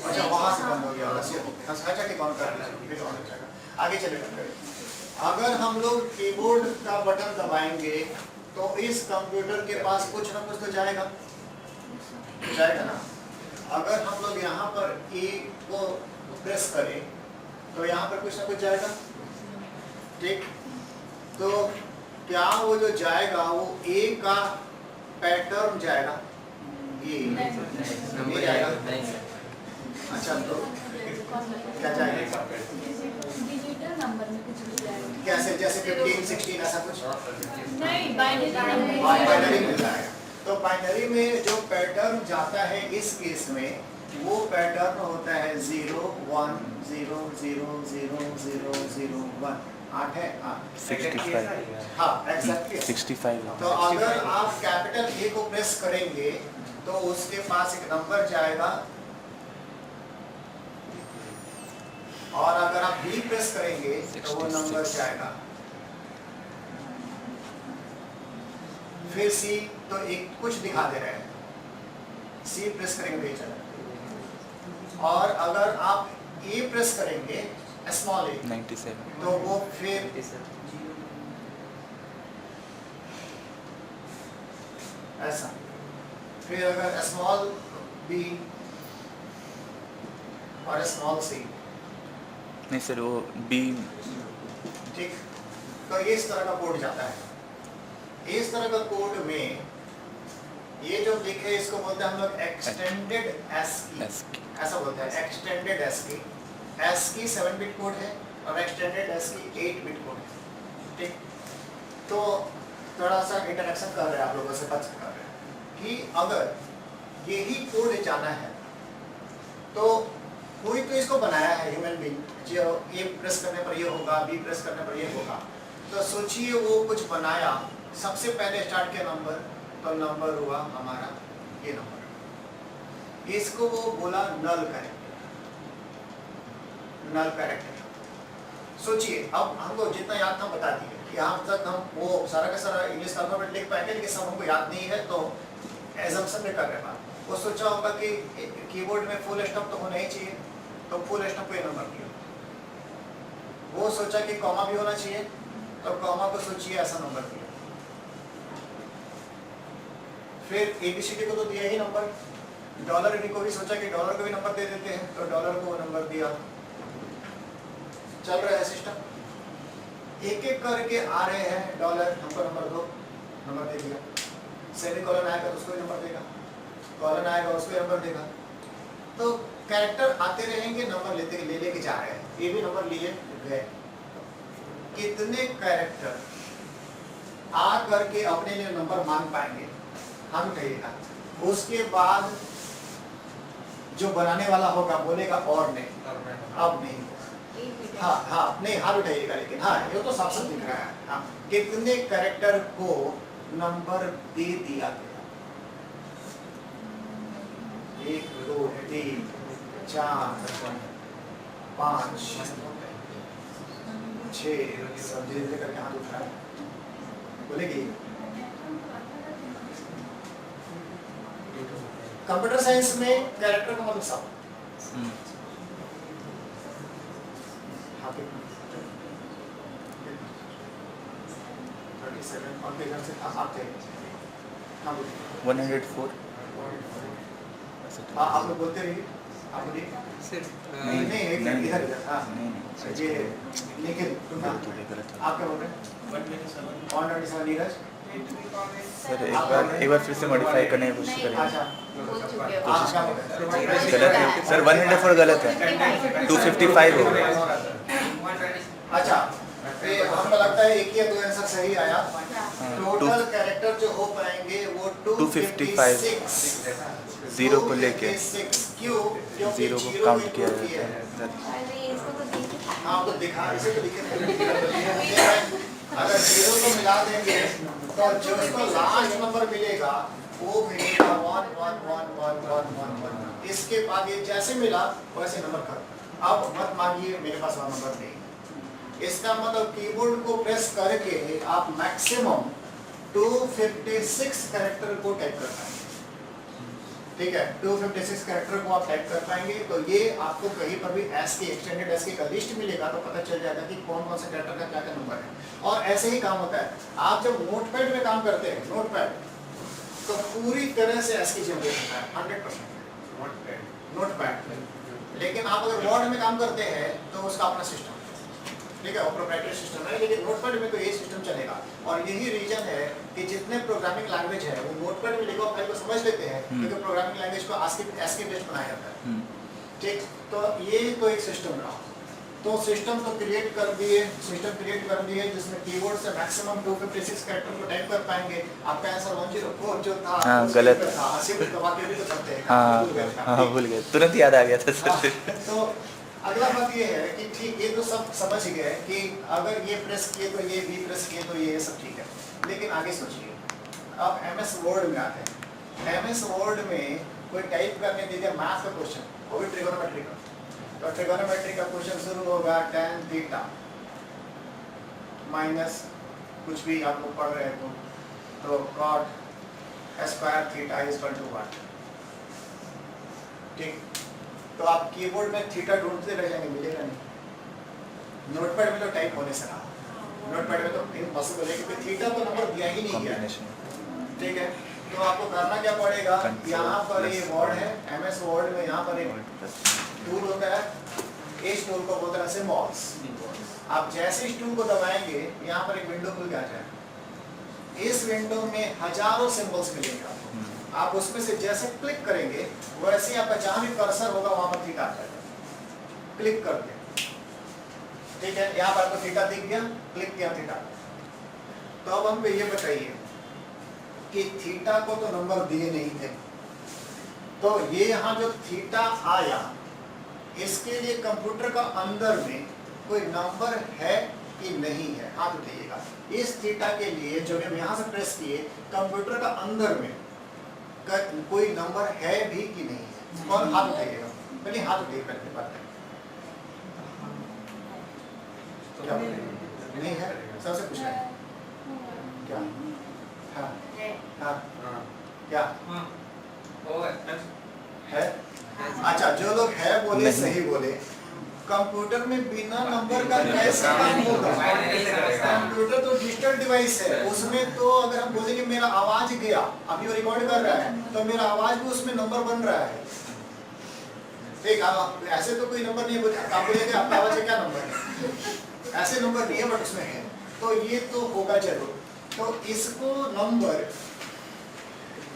अच्छा वहाँ से बंद हो गया, अच्छा ठीक ऑन कर फिर ऑन हो जाएगा। आगे चलेगा। अगर हम लोग कीबोर्ड का बटन दबाएंगे तो इस कंप्यूटर के पास कुछ ना कुछ तो जाएगा ना। अगर हम लोग यहाँ पर E को प्रेस करें तो यहाँ पर कुछ ना कुछ जाएगा। ठीक, तो क्या वो जो जाएगा वो A का पैटर्न जाएगा, ये जाएगा। अच्छा, तो क्या जाएगा? डिजिटल नंबर में कुछ भी जाएगा। कैसे, जैसे 15 16 ऐसा कुछ नहीं, बाइनरी बाइनरी मिल जाएगा। तो बाइनरी में जो पैटर्न जाता है इस केस में वो पैटर्न होता है 0 1 0 0 0 0 0 1। 8 है 65। हाँ एग्जैक्टली 65। तो अगर आप कैपिटल A को प्रेस करेंगे तो उसके पास एक नंबर जाएगा, और अगर आप B प्रेस करेंगे तो वो नंबर जाएगा। फिर C तो एक कुछ दिखा दे रहे हैं, C प्रेस करेंगे तो चलेगा। और अगर आप A प्रेस करेंगे स्मॉल a 97। तो वो फिर ऐसा, फिर अगर स्मॉल b और स्मॉल c, नहीं सर वो बी। ठीक, तो ये इस तरह का कोड जाता है। इस तरह का कोड में ये जो लिखे इसको बोलते हैं हम लोग एक्सटेंडेड ASCII, ऐसा बोलते हैं extended ASCII। ASCII 7 bit code है और एक्सटेंडेड ASCII 8 बिट कोड है। ठीक, तो थोड़ा सा इंटरेक्शन कर रहे हैं आप लोगों से, बात कर रहे हैं कि अगर यही कोड जाना है तो कोई तो इसको बनाया है ह्यूमन बीइंग, जो A प्रेस करने पर ये होगा, B प्रेस करने पर ये होगा। तो सोचिए वो कुछ बनाया, सबसे पहले स्टार्ट किया नंबर, तो नंबर हुआ हमारा ये नंबर। इसको वो बोला नल कैरेक्टर, नल कैरेक्टर। सोचिए अब हमको जितना याद था बता दिए, यहाँ तक हम वो सारा का सारा इंग्लिश का अल्फाबेट लिख पाएंगे, लेकिन सब हमको याद नहीं है, तो एजम्पशन में कर रहे हैं। वो सोचा होगा कि कीबोर्ड में फुल स्टॉप तो होना ही चाहिए, तो फुल स्टॉप पे नंबर दिया। वो सोचा कि कॉमा भी होना चाहिए, तो कॉमा को सोचिए ऐसा नंबर दिया। फिर एबीसीडी को तो दिया ही नंबर, डॉलर को भी सोचा कि डॉलर को भी नंबर दे देते हैं, तो डॉलर को नंबर दिया। चल रहा है सिस्टम, एक एक करके आ रहे हैं डॉलर, हमको नंबर दो, नंबर दे दिया। सेमीकोलन आएगा तो उसको नंबर देगा, कॉलन आएगा उसको नंबर देगा। तो कैरेक्टर आते रहेंगे, नंबर लेके जा रहे हैं। ये भी नंबर लिए गए। कितने कैरेक्टर आ करके अपने लिए नंबर मांग पाएंगे हम कहिएगा। उसके बाद जो बनाने वाला होगा बोलेगा और नहीं, अब नहीं। हाँ हाँ नहीं, हाथ उठाइएगा, लेकिन हाँ ये तो साफ साफ दिख रहा है। हाँ, कितने कैरेक्टर को नंबर दे दिया गया? 1 2 3 4 5 6 सब धीरे धीरे करके हाथ उठा है, बोलेगी। कंप्यूटर साइंस में कैरेक्टर का मतलब सब और फिर से आप थे 104। हाँ आप लोग बोलते रहिए, आप बोलिए। नहीं नहीं इधर इधर। हाँ ये निखिल तुम आप क्या बोल रहे हैं? 127 नीरज। सर एक बार फिर से मॉडिफाई करने की कोशिश करेंगे। अच्छा कोशिश आप क्या बोल रहे हैं? गलत है सर, 104 गलत है, 255 होगा। अच्छा ये हमको लगता है एक ही दो आंसर सही आया। टोटल कैरेक्टर जो हो पाएंगे वो 256 जीरो को लेके 256 जीरो को काउंट किया जाता है। अरे इसको तो देखिए। हाँ तो दिखा इसे तो लिखे। अगर जीरो को मिला देंगे तो जो इसको लास्ट नंबर मिलेगा वो मिलेगा 1 1 1 1 1 1 1। इसके बाद ये जैसे मिला वैसे नंबर कर। अब मत मांगिए मेरे पास वह नंबर नहीं। इसका मतलब कीबोर्ड को प्रेस करके आप मैक्सिमम 256 कैरेक्टर को टाइप कर पाएंगे। ठीक है, 256 कैरेक्टर को आप टाइप कर पाएंगे। तो ये आपको कहीं पर भी एस की एक्सटेंडेड एस की का लिस्ट मिलेगा तो पता चल जाएगा कि कौन कौन सा कैरेक्टर का क्या क्या नंबर है। और ऐसे ही काम होता है, आप जब नोटपैड में काम करते हैं, नोटपैड तो पूरी तरह से एस की जनरेशन है 100% नोटपैड। लेकिन आप अगर वर्ड में काम करते हैं तो उसका अपना सिस्टम, ठीक है, प्रोप्राइटरी सिस्टम है। लेकिन नोटपैड में तो यही सिस्टम चलेगा। और यही रीजन है कि जितने प्रोग्रामिंग लैंग्वेज है वो नोटपैड में लिखो फाइल को समझ लेते हैं, क्योंकि प्रोग्रामिंग लैंग्वेज को ASCII बेस्ड बनाया जाता है। ठीक, तो ये तो एक सिस्टम रहा। तो सिस्टम तो क्रिएट कर दिए, सिस्टम क्रिएट कर दिए जिसमें कीबोर्ड से मैक्सिमम 256 कैरेक्टर को टाइप कर पाएंगे। आपका आंसर 104 जो था हाँ गलत था, सिर्फ दबा के भी तो करते हैं। हाँ भूल गए, तुरंत याद आ गया था सर। तो अगला बात ये है कि ठीक ये तो सब समझ गए कि अगर ये प्रेस किए तो ये, भी प्रेस किए तो ये सब ठीक है। लेकिन आगे सोचिए, अब MS वर्ड में आते हैं। MS वर्ड में कोई टाइप करने दे दिया मैथ का क्वेश्चन, वो भी ट्रिगोनोमेट्री का। तो ट्रिगोनोमेट्री का क्वेश्चन शुरू होगा tan थीटा माइनस कुछ भी आप लोग पढ़ रहे हो तो cot square theta is equal to 1। ठीक, तो आप कीबोर्ड में थीटा ढूंढते रह जाएंगे, मिलेगा नहीं। नोटपैड में तो टाइप होने से रहा, नोटपैड में तो इम्पॉसिबल है क्योंकि थीटा तो नंबर दिया ही नहीं गया। ठीक है, तो आपको करना क्या पड़ेगा, यहाँ पर ये वर्ड है MS वर्ड में, यहाँ पर एक टूल होता है, इस टूल को बोलते हैं सिंबल्स। आप जैसे इस टूल को दबाएंगे यहाँ पर एक विंडो खुल के आ जाएगा। इस विंडो में हजारों सिंबल्स मिलेंगे आपको। आप उसमें से जैसे क्लिक करेंगे वैसे आपका जहां भी कर्सर होगा वहां पर थीटा आ जाएगा। क्लिक करके, ठीक है, यहाँ पर आपको थीटा दिख गया, क्लिक किया थीटा। तो अब हम ये बताइए कि थीटा को तो नंबर दिए नहीं थे, तो ये यहाँ जो थीटा आया इसके लिए कंप्यूटर का अंदर में कोई नंबर है कि कि नहीं है? हाथ उठाइएगा। इस थीटा के लिए जब हम यहाँ से प्रेस किए, कंप्यूटर का अंदर में कोई नंबर है भी कि नहीं है? कौन हाथ उठाइएगा? पहले हाथ उठाइए, पहले बात करें। क्या नहीं है? सबसे पूछ रहे हैं क्या? हाँ हाँ क्या है? अच्छा, जो लोग है बोले सही बोले। कंप्यूटर में बिना नंबर का कैसे काम होगा? कंप्यूटर तो डिजिटल डिवाइस है, उसमें तो अगर हम बोलेंगे मेरा आवाज गया, अभी वो रिकॉर्ड कर रहा है, तो मेरा आवाज भी उसमें नंबर बन रहा है। ठीक, ऐसे तो कोई नंबर नहीं है, आप बोलेंगे आपका आवाज का क्या नंबर है? ऐसे नंबर नहीं है, बट उसमें है, तो ये तो होगा जरूर। तो इसको नंबर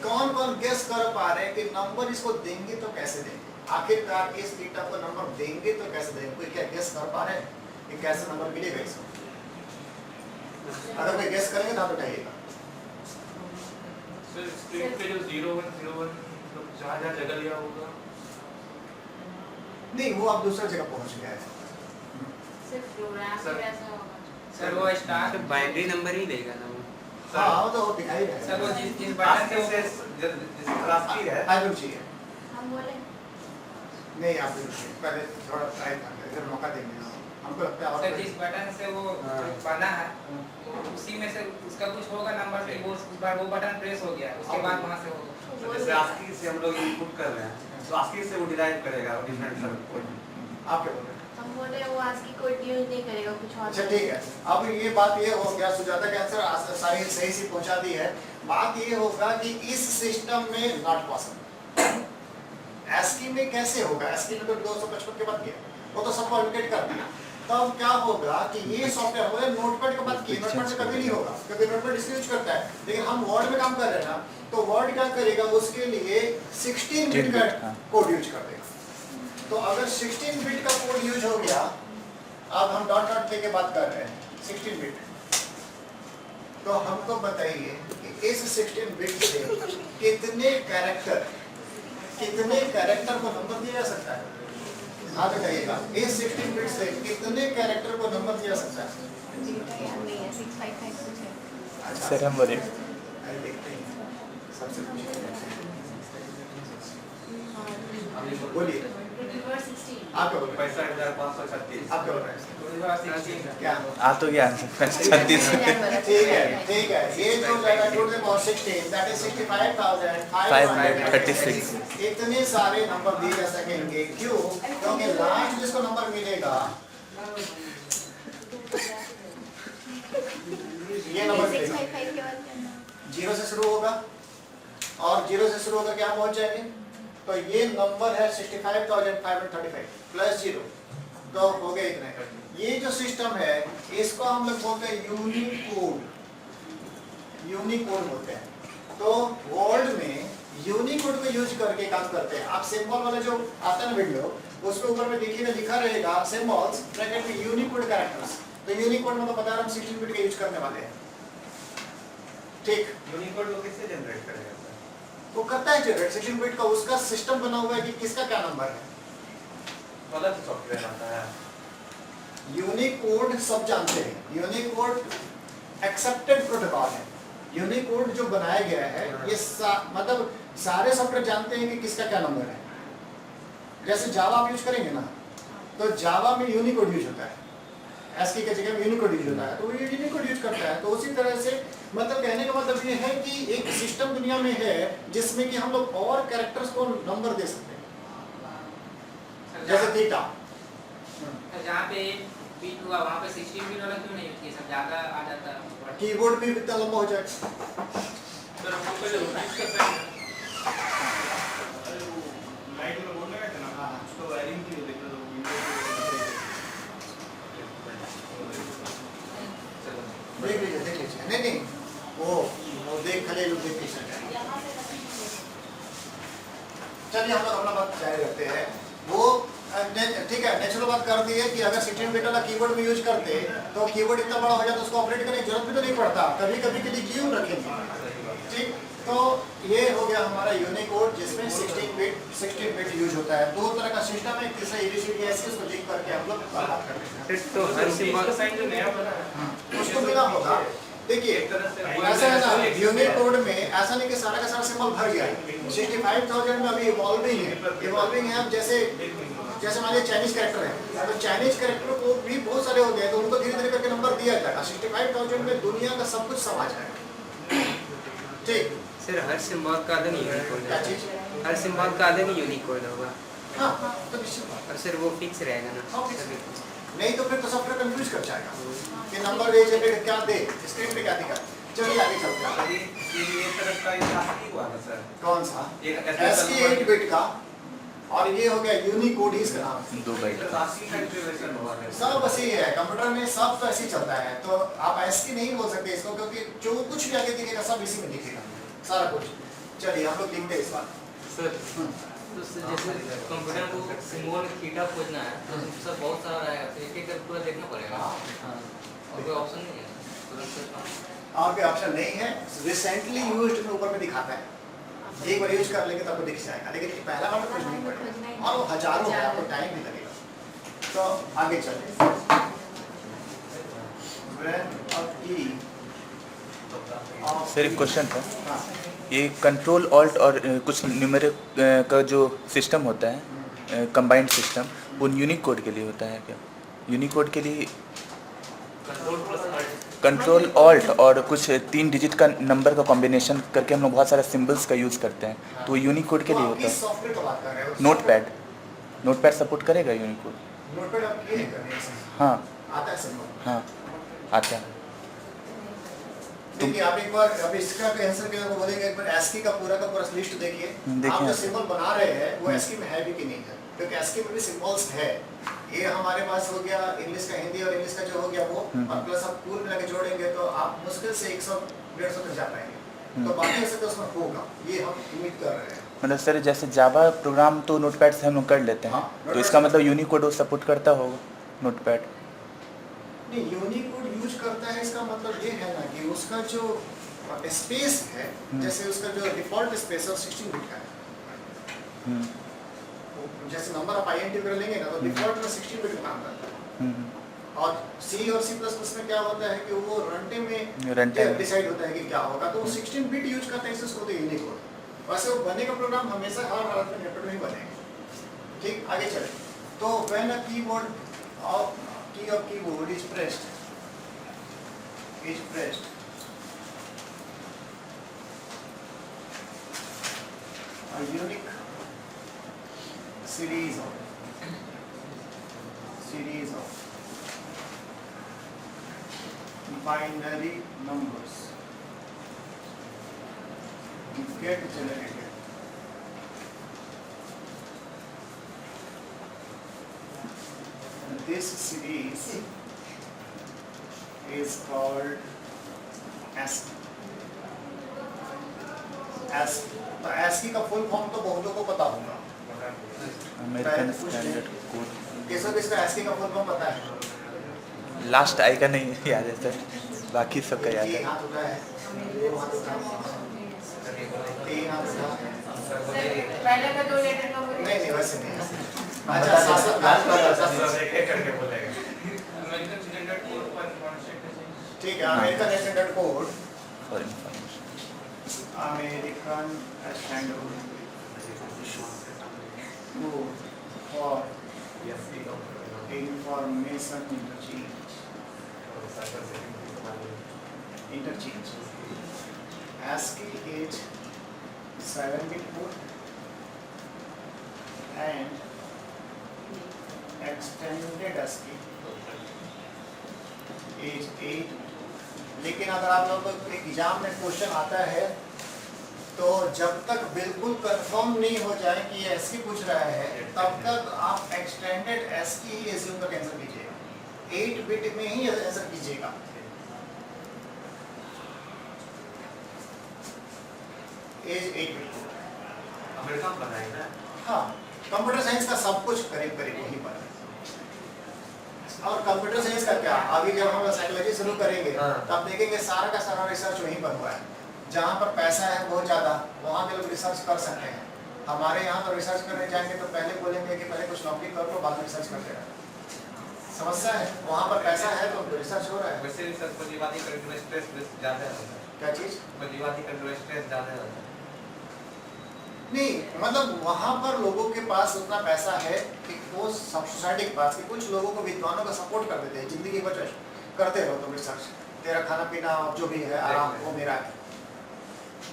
कौन कौन गेस कर पा रहे हैं कि नंबर इसको देंगे तो कैसे देंगे? आखिरकार इस थीटा को नंबर देंगे तो कैसे देंगे? कोई क्या गेस कर पा रहे हैं कि कैसे नंबर मिलेगा इसको? अगर कोई गेस करेंगे तो आप उठाइएगा। सर स्क्रीन पे जो 0101 जहाँ जहाँ जगह लिया होगा, नहीं, वो आप दूसरा जगह पहुंच गया है। सिर्फ प्रोग्राम सर, में ऐसा होगा। सर वो स्टार्ट बाइनरी नंबर ही देगा ना वो। हाँ, वो तो दिखाई दे सर वो रहा है। जिस बटन आस्की से से जिस आस्की है, आई विल चाहिए। हम बोले नहीं, आप रुकिए, पहले थोड़ा ट्राई करते हैं, फिर मौका देंगे ना। हमको लगता है सर और जिस बटन से वो बना है उसी में से उसका कुछ होगा नंबर कि वो उस बार वो बटन प्रेस हो गया, उसके बाद वहाँ से होगा। तो जैसे आस्की से हम लोग इनपुट कर रहे हैं, तो आस्की से वो डिराइव करेगा डिफरेंट सर कोड। आप क्या बोल रहे हैं? हम बोले वो आज की कोई यूज नहीं करेगा, कुछ और। अच्छा ठीक है, अब ये बात ये हो गया, सुजाता का आंसर सारी सही से पहुंचा दी है। बात ये होगा कि इस सिस्टम में नॉट पॉसिबल। ASCII में कैसे होगा? ASCII में तो 255 के बाद किया, वो तो सब कॉम्प्लिकेट कर दिया। तब क्या होगा कि ये सॉफ्टवेयर होगा नोटपैड के बाद की, नोटपैड से कभी नहीं होगा क्योंकि नोटपैड इसलिए यूज करता है, लेकिन हम वर्ड में काम कर रहे हैं ना, तो वर्ड क्या करेगा? उसके लिए 16 बिट का कोड यूज कर देगा। तो अगर 16 बिट का कोड यूज हो गया, अब हम डॉट डॉट लेके बात कर रहे हैं 16 बिट, तो हमको बताइए कि इस 16 बिट से कितने कैरेक्टर को नंबर दिया जा सकता है? हाँ बताइएगा, इस 16 बिट से कितने कैरेक्टर को नंबर दिया जा सकता है? नहीं है 655 कुछ है। अच्छा, सर हम बोले अरे देखते हैं, सबसे पूछिए। बोलिए, 16 आप क्या बोल रहे हैं? 65,536। आप क्या बोल रहे हैं? क्या? आ तो गया आंसर 36। ठीक है, ये जो जाएगा to the power 16, that is 65,536। इतने सारे नंबर दिए जा सकेंगे, क्यों? क्योंकि लास्ट जिसको नंबर मिलेगा ये नंबर मिलेगा, 655 के बाद क्या? 0 से शुरू होगा और 0 से शुरू होकर क्या पहुंच जाएंगे? तो ये नंबर है 65,535 प्लस 0, तो हो गए इतने। ये जो सिस्टम है इसको हम लोग बोलते हैं यूनिकोड बोलते हैं। तो वर्ड में यूनिकोड को यूज करके काम करते हैं। आप सिंबल वाला जो आता है ना विंडो, उसके ऊपर में देखिए लिखा रहेगा सिंबल्स ब्रैकेट में यूनिकोड कैरेक्टर्स। तो यूनिकोड मतलब बता रहा हम 16 बिट का यूज करने वाले हैं। ठीक, यूनिकोड वो किससे जनरेट करेगा? वो करता है जनरेट 16 बिट का, उसका सिस्टम बना हुआ है कि किसका क्या नंबर है। अलग सॉफ्टवेयर आता है। यूनिकोड सब जानते हैं, यूनिकोड एक्सेप्टेड प्रोटोकॉल है। यूनिकोड जो बनाया गया है ये मतलब सारे सॉफ्टवेयर जानते हैं कि किसका क्या नंबर है। जैसे जावा आप यूज करेंगे ना, तो जावा में यूनिकोड यूज होता है, ASCII के जगह में यूनिकोड यूज होता है, तो ये यूनिकोड यूज करता है। तो उसी तरह से मतलब कहने का मतलब ये है कि एक सिस्टम दुनिया में है जिसमें कि हम लोग और कैरेक्टर्स को नंबर दे सकते हैं, जैसे थीटा। जहाँ पे बीट हुआ वहाँ पे 16 बिट वाला क्यों नहीं यूज किया? सब ज़्यादा आ जाता। कीबोर्ड भी इतना लंबा हो जाए। सर हमको पहले रोटेट करना है। लाइट में बोल रहे थे ना, हाँ। उसको वायरिंग की देखो तो देख लीजिए नहीं वो देख खले लोग देख लीजिए। चलिए हम लोग अपना बात जारी रखते हैं। वो ठीक है, नेचुरल बात कर दी है कि अगर 16 बिट वाला कीबोर्ड में यूज करते तो कीबोर्ड इतना बड़ा हो जाता, उसको ऑपरेट करने की जरूरत भी तो नहीं पड़ता, कभी कभी के लिए क्यों रखेंगे। ठीक, तो ये हो गया हमारा यूनिकोड जिसमें 16 बिट यूज होता है। दो तरह का सिस्टम है, एक तीसरा ABCD ऐसे, उसको लिख करके हम लोग बात करते हैं। तो हर सिंबल साइन जो नया बना है देखिए एक तरह से ऐसा है ना, यूनिकोड में ऐसा नहीं कि सारा का सारा सिंबल भर गया है। 65,000 में अभी इवॉल्विंग है। अब जैसे मान लीजिए चाइनीज कैरेक्टर है, तो चाइनीज कैरेक्टर को भी बहुत सारे हो गए, तो उनको धीरे धीरे करके नंबर दिया जाएगा। 65,000 में दुनिया का सब कुछ समा जाएगा। ठीक सर, हर सिंबल का अलग यूनिकोड क्या है। चीज? हर सिंबल का अलग यूनिकोड होगा हाँ तो निश्चित बात। और सर वो फिक्स रहेगा ना हाँ, fix सभी नहीं तो फिर तो सॉफ्टवेयर कंफ्यूज कर जाएगा कि नंबर दे जनरेट क्या दे, स्क्रीन पे क्या दिखा। चलिए आगे चलते हैं। ये तरफ का ये ASCII हुआ था सर। कौन सा? एक ASCII 8 बिट का, और ये हो गया यूनिकोड ही इसका नाम। 2 बाइट का। ASCII का इंटीग्रेशन हुआ है। सब ऐसे ही है, कंप्यूटर में सब तो ऐसे ही चलता है। तो आप ASCII नहीं बोल सकते इसको, क्योंकि जो कुछ भी आगे दिखेगा सब इसी में दिखेगा सारा कुछ। चलिए हम लोग लिखते हैं इस बार। सर तो जैसे कंप्यूटर को सिंबल थीटा खोजना है तो सब बहुत सारा रहेगा, तो एक एक पूरा देखना पड़ेगा और कोई ऑप्शन नहीं है तुरंत से और कोई ऑप्शन नहीं है। रिसेंटली यूज्ड में ऊपर में दिखाता है, एक बार यूज कर लेंगे तो आपको दिख जाएगा, लेकिन पहला बार कुछ नहीं पड़ेगा और वो हजारों है, आपको टाइम भी लगेगा। तो आगे चलते सर एक क्वेश्चन था, हाँ, ये कंट्रोल ऑल्ट और कुछ न्यूमेरिक का जो सिस्टम होता है कंबाइंड सिस्टम, वो यूनिकोड के लिए होता है क्या? यूनिकोड के लिए कंट्रोल ऑल्ट और कुछ 3 डिजिट का नंबर का कॉम्बिनेशन करके हम लोग बहुत सारे सिंबल्स का यूज़ करते हैं, तो वो यूनिकोड के लिए तो आप होता किस है। सॉफ्टवेयर की बात कर रहे हो? नोटपैड सपोर्ट करेगा यूनिकोड? नोटपैड आप ये नहीं कर रहे हैं। हाँ आता है सिंबल। हाँ आता है। देखिए आप एक बार अब इसका आंसर के को बोलेंगे, एक बार ASCII का पूरा लिस्ट देखिए। देखिए। आप जो सिंबल बना रहे हैं वो ASCII में है भी कि नहीं है, क्योंकि ASCII में भी सिंबल्स है। ये हमारे पास हो गया इंग्लिश का, हिंदी और इंग्लिश का जो हो गया वो, और प्लस आप पूर्ण मिला के जोड़ेंगे तो आप मुश्किल से 100-150 तक जा पाएंगे। तो बाकी ऐसे तो उसमें होगा, ये हम उम्मीद कर रहे हैं। मतलब सर जैसे जावा प्रोग्राम तो नोटपैड से हम लोग कर लेते हैं, हाँ, तो इसका मतलब यूनिकोड वो सपोर्ट करता होगा नोटपैड? नहीं, यूनिकोड यूज करता है, इसका मतलब ये है ना कि उसका जो स्पेस है, जैसे उसका जो डिफॉल्ट स्पेस है 16 बिट का है। जैसे नंबर आप INT वगैरह लेंगे ना तो डिफॉल्ट में 16 बिट काम करता है। और C और C++ में क्या होता है कि वो रन टाइम में डिसाइड होता है कि क्या होगा, तो वो 16 बिट यूज करते हैं, इसको तो यूनिकोड। वैसे वो बनेगा प्रोग्राम हमेशा हर हालत में नेटवर्क में ही बनेगा। ठीक, आगे चलें। तो व्हेन अ की of keyboard is pressed a unique series of binary numbers get generated. This series is called ASCII. तो ASCII का फुल फॉर्म तो बहुतों को पता होगा। American standard code. किसका ASCII का फुल फॉर्म पता है? लास्ट आई का नहीं याद है सर, बाकी सब का याद है। एक हाथ उठा है, दो हाथ उठा है, 3 हाथ उठा है। पहले का 2 लेटर का बोलिए। नहीं वैसे नहीं। अच्छा सात एक करके बोलेगा। अमेरिकन स्टैंडर्ड कोड पर कॉन्सेप्ट ठीक है, American standard code, for information. American standard code for information interchange. ASCII is 7-bit code and extended ASCII is 8-bit. लेकिन अगर आप लोगों को एग्जाम में क्वेश्चन आता है तो जब तक बिल्कुल कंफर्म नहीं हो जाए कि ये ASCII पूछ रहा है तब तक आप एक्सटेंडेड ASCII ही एज्यूम करके आंसर कीजिएगा, 8 बिट में ही आंसर कीजिएगा। एज 8 बिट अमेरिका में बनाएगा ना? हाँ, कंप्यूटर साइंस का सब कुछ करीब करीब वहीं पर है। और कंप्यूटर साइंस का क्या, अभी जब हम साइकोलॉजी शुरू करेंगे तब देखेंगे सारा का सारा रिसर्च वहीं पर हुआ है। जहाँ पर पैसा है बहुत ज़्यादा वहाँ के लोग रिसर्च कर सकते हैं। हमारे यहाँ तो रिसर्च करने जाएंगे तो पहले बोलेंगे कि पहले कुछ नौकरी कर लो, बाद में रिसर्च करते रहो। समस्या है, वहाँ पर पैसा है तो रिसर्च हो रहा है। वैसे भी सर पूंजीवादी कंट्री में स्ट्रेस ज़्यादा होता है। क्या चीज़? पूंजीवादी कंट्री में स्ट्रेस ज़्यादा होता है। नहीं, मतलब वहाँ पर लोगों के पास उतना पैसा है कि वो सोसाइटी के पास, कि कुछ लोगों को, विद्वानों का सपोर्ट कर देते हैं, जिंदगी भर करते रहो तुम रिसर्च, तेरा खाना पीना जो भी है आराम वो मेरा है,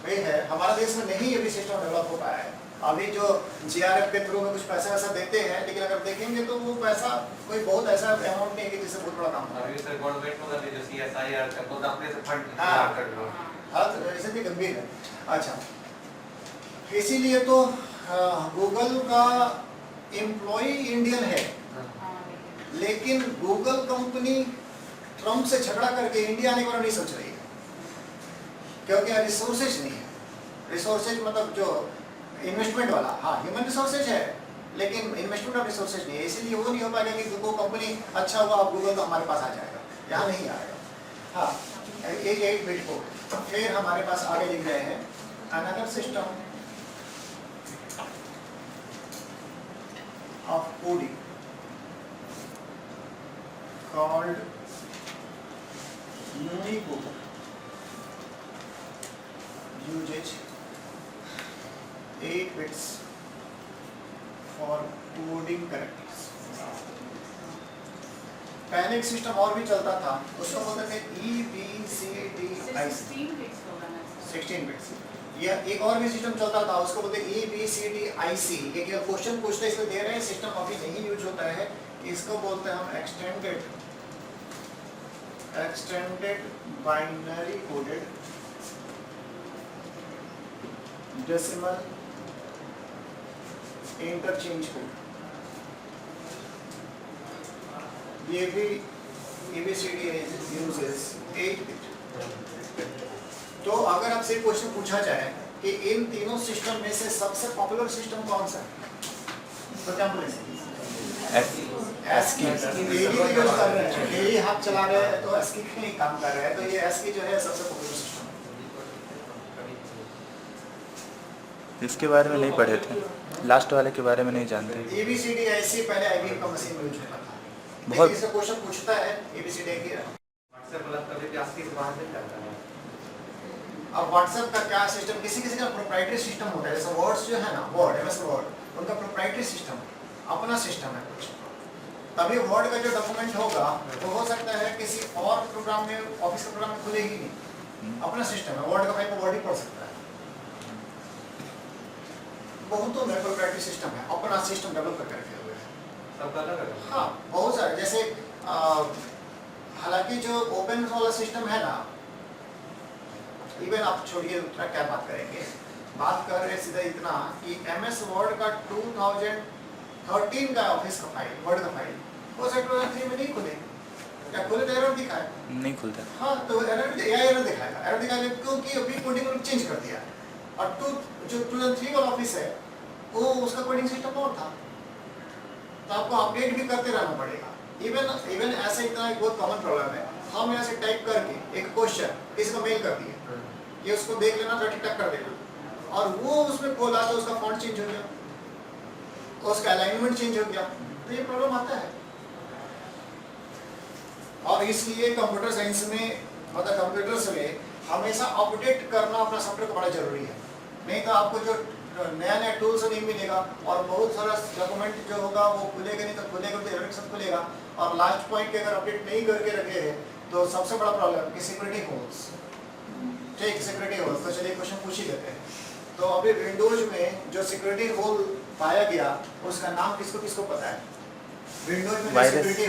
वही है। हमारा देश में नहीं अभी सिस्टम डेवलप हो पाया है। अभी जो GRF के थ्रू में कुछ पैसा वैसा देते हैं, लेकिन अगर देखेंगे तो वो पैसा कोई बहुत ऐसा अमाउंट नहीं है कि जिससे बहुत बड़ा काम हो। अभी सर गवर्नमेंट को जो CSIR का खुद अपने से फंड हाँ। कर लो। हालत ऐसे भी गंभीर है। अच्छा, इसीलिए तो गूगल का एम्प्लॉय इंडियन है, लेकिन गूगल कंपनी ट्रम्प से झगड़ा करके इंडिया आने का नहीं सोच रही है, क्योंकि रिसोर्सेज नहीं है। रिसोर्सेज मतलब जो इन्वेस्टमेंट वाला, हाँ ह्यूमन रिसोर्सेज है, लेकिन इन्वेस्टमेंट और रिसोर्सेज नहीं है, इसीलिए वो नहीं हो पाएगा कि वो कंपनी अच्छा हुआ अब गूगल तो हमारे पास आ जाएगा, यहाँ नहीं आएगा। हाँ, 8 बिट कोड। फिर हमारे पास आगे लिख रहे हैं another system of coding called Unicode uses 8 bits for coding characters। पहले एक सिस्टम और भी चलता था, उसको बोलते थे EBCDIC 16 बिट्स। या एक और भी सिस्टम चलता था, उसको बोलते ABCDIC। ये केवल क्वेश्चन पूछते इसलिए दे रहे हैं, सिस्टम अभी नहीं यूज होता है। इसको बोलते हैं हम extended binary coded decimal interchange code. ये भी ABCD uses 8 बिट। तो अगर आपसे क्वेश्चन पूछा जाए कि इन तीनों सिस्टम में से सबसे पॉपुलर सिस्टम कौन सा है, तो क्या बोलेंगे? ASCII यूज कर रहे हैं, यही हाथ चला रहे हैं तो ASCII में ही काम कर रहे हैं, तो ये ASCII जो है सबसे पॉपुलर सिस्टम है। इसके बारे में नहीं पढ़े थे, लास्ट वाले के बारे में नहीं जानते। ABCDIC पहले IBM का मशीन यूज होता था, बहुत लेकिन इससे क्वेश्चन पूछता है ABCD की। व्हाट्सएप मतलब कभी भी ASCII से बाहर नहीं जाता है। अब व्हाट्सएप का क्या सिस्टम, किसी किसी का प्रोप्राइटरी सिस्टम होता है, जैसे वर्ड्स जो है ना, वर्ड MS वर्ड, उनका प्रोप्राइटरी सिस्टम है, अपना सिस्टम है कुछ। तभी वर्ड का जो डॉक्यूमेंट होगा वो हो सकता है किसी और प्रोग्राम में, ऑफिस के प्रोग्राम में खुलेगी नहीं, अपना सिस्टम है। वर्ड का फाइल को वर्ड ही पढ़ सकता है। बहुतों में प्रोप्राइटरी सिस्टम है, अपना सिस्टम डेवलप करके रखे हुए हैं। सबका अलग अलग। हाँ, बहुत सारे, जैसे हालांकि जो ओपन वाला सिस्टम है ना, इवन आप छोड़िए उतना क्या बात करेंगे, बात कर रहे सीधा इतना कि MS वर्ड का 2013 का ऑफिस का फाइल, वर्ड का फाइल, वो 2003 में नहीं खुले, या खुले तो एरर दिखाए नहीं खुलता। हाँ, तो एरर दिखाएगा, क्योंकि अभी कोडिंग चेंज कर दिया। और जो 2003 वाला ऑफिस है वो उसका कोडिंग सिस्टम और था, तो आपको अपडेट भी करते रहना पड़ेगा। इवन ऐसा इतना एक बहुत कॉमन प्रॉब्लम है, हम यहाँ से टाइप करके एक क्वेश्चन किसी को मेल कर दिए, ये उसको देख लेना तो ठीक ठाक कर देना, और वो उसमें खोला तो उसका फॉन्ट चेंज हो गया, उसका अलाइनमेंट चेंज हो गया, तो ये प्रॉब्लम आता है। और इसलिए कंप्यूटर साइंस में, मतलब कंप्यूटर्स में हमेशा अपडेट करना अपना सॉफ्टवेयर को बड़ा जरूरी है। नहीं तो आपको जो नया नया टूल्स नहीं मिलेगा, और बहुत सारा डॉक्यूमेंट जो होगा वो खुलेगा नहीं, तो खुलेगा तो एरर के साथ खुलेगा। और लास्ट पॉइंट के अगर अपडेट नहीं करके रखे हैं तो सबसे बड़ा प्रॉब्लम कि सिक्योरिटी होल्स। ठीक, सिक्योरिटी होल्स, तो चलिए क्वेश्चन पूछ ही लेते हैं। तो अभी विंडोज में जो सिक्योरिटी होल पाया गया उसका नाम किसको किसको पता है? विंडोज में सिक्योरिटी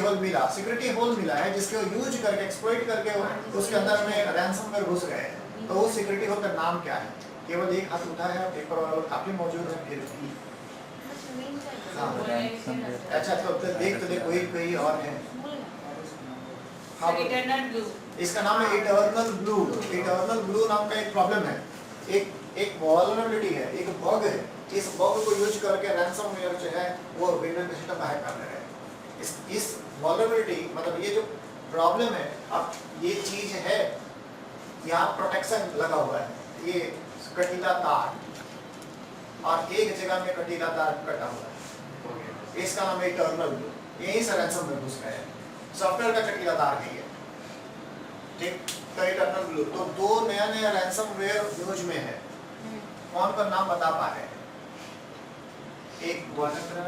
होल मिला है जिसके यूज करके, एक्सप्लॉइट करके उसके अंदर में रैंसमवेयर घुस गए, तो वो सिक्योरिटी होल का नाम क्या है? केवल एक हाथ उठा है, पेपर वाला काफी मौजूद है फिर भी। अच्छा, तो देख कोई और है। हाँ, इसका नाम है इटर्नल ब्लू नाम का एक प्रॉब्लम है, एक वल्नरेबिलिटी है, एक बग है। इस बग को यूज करके रैंसमवेयर जो है वो विंडोज के सिस्टम को हैक कर रहे हैं। इस वल्नरेबिलिटी, मतलब ये जो प्रॉब्लम है, अब ये चीज है, यहाँ प्रोटेक्शन लगा हुआ है, ये कटीला तार, और एक जगह में कटीला तार कटा हुआ है, इसका नाम है इटर्नल ब्लू। यही से रैंसमवेयर घुस गया है। सॉफ्टवेयर का चटकीला नहीं है, ठीक। तो इटर्नल ब्लू, तो 2 नया रैंसमवेयर न्यूज में है, कौन का नाम बता पा रहे हैं? एक WannaCry,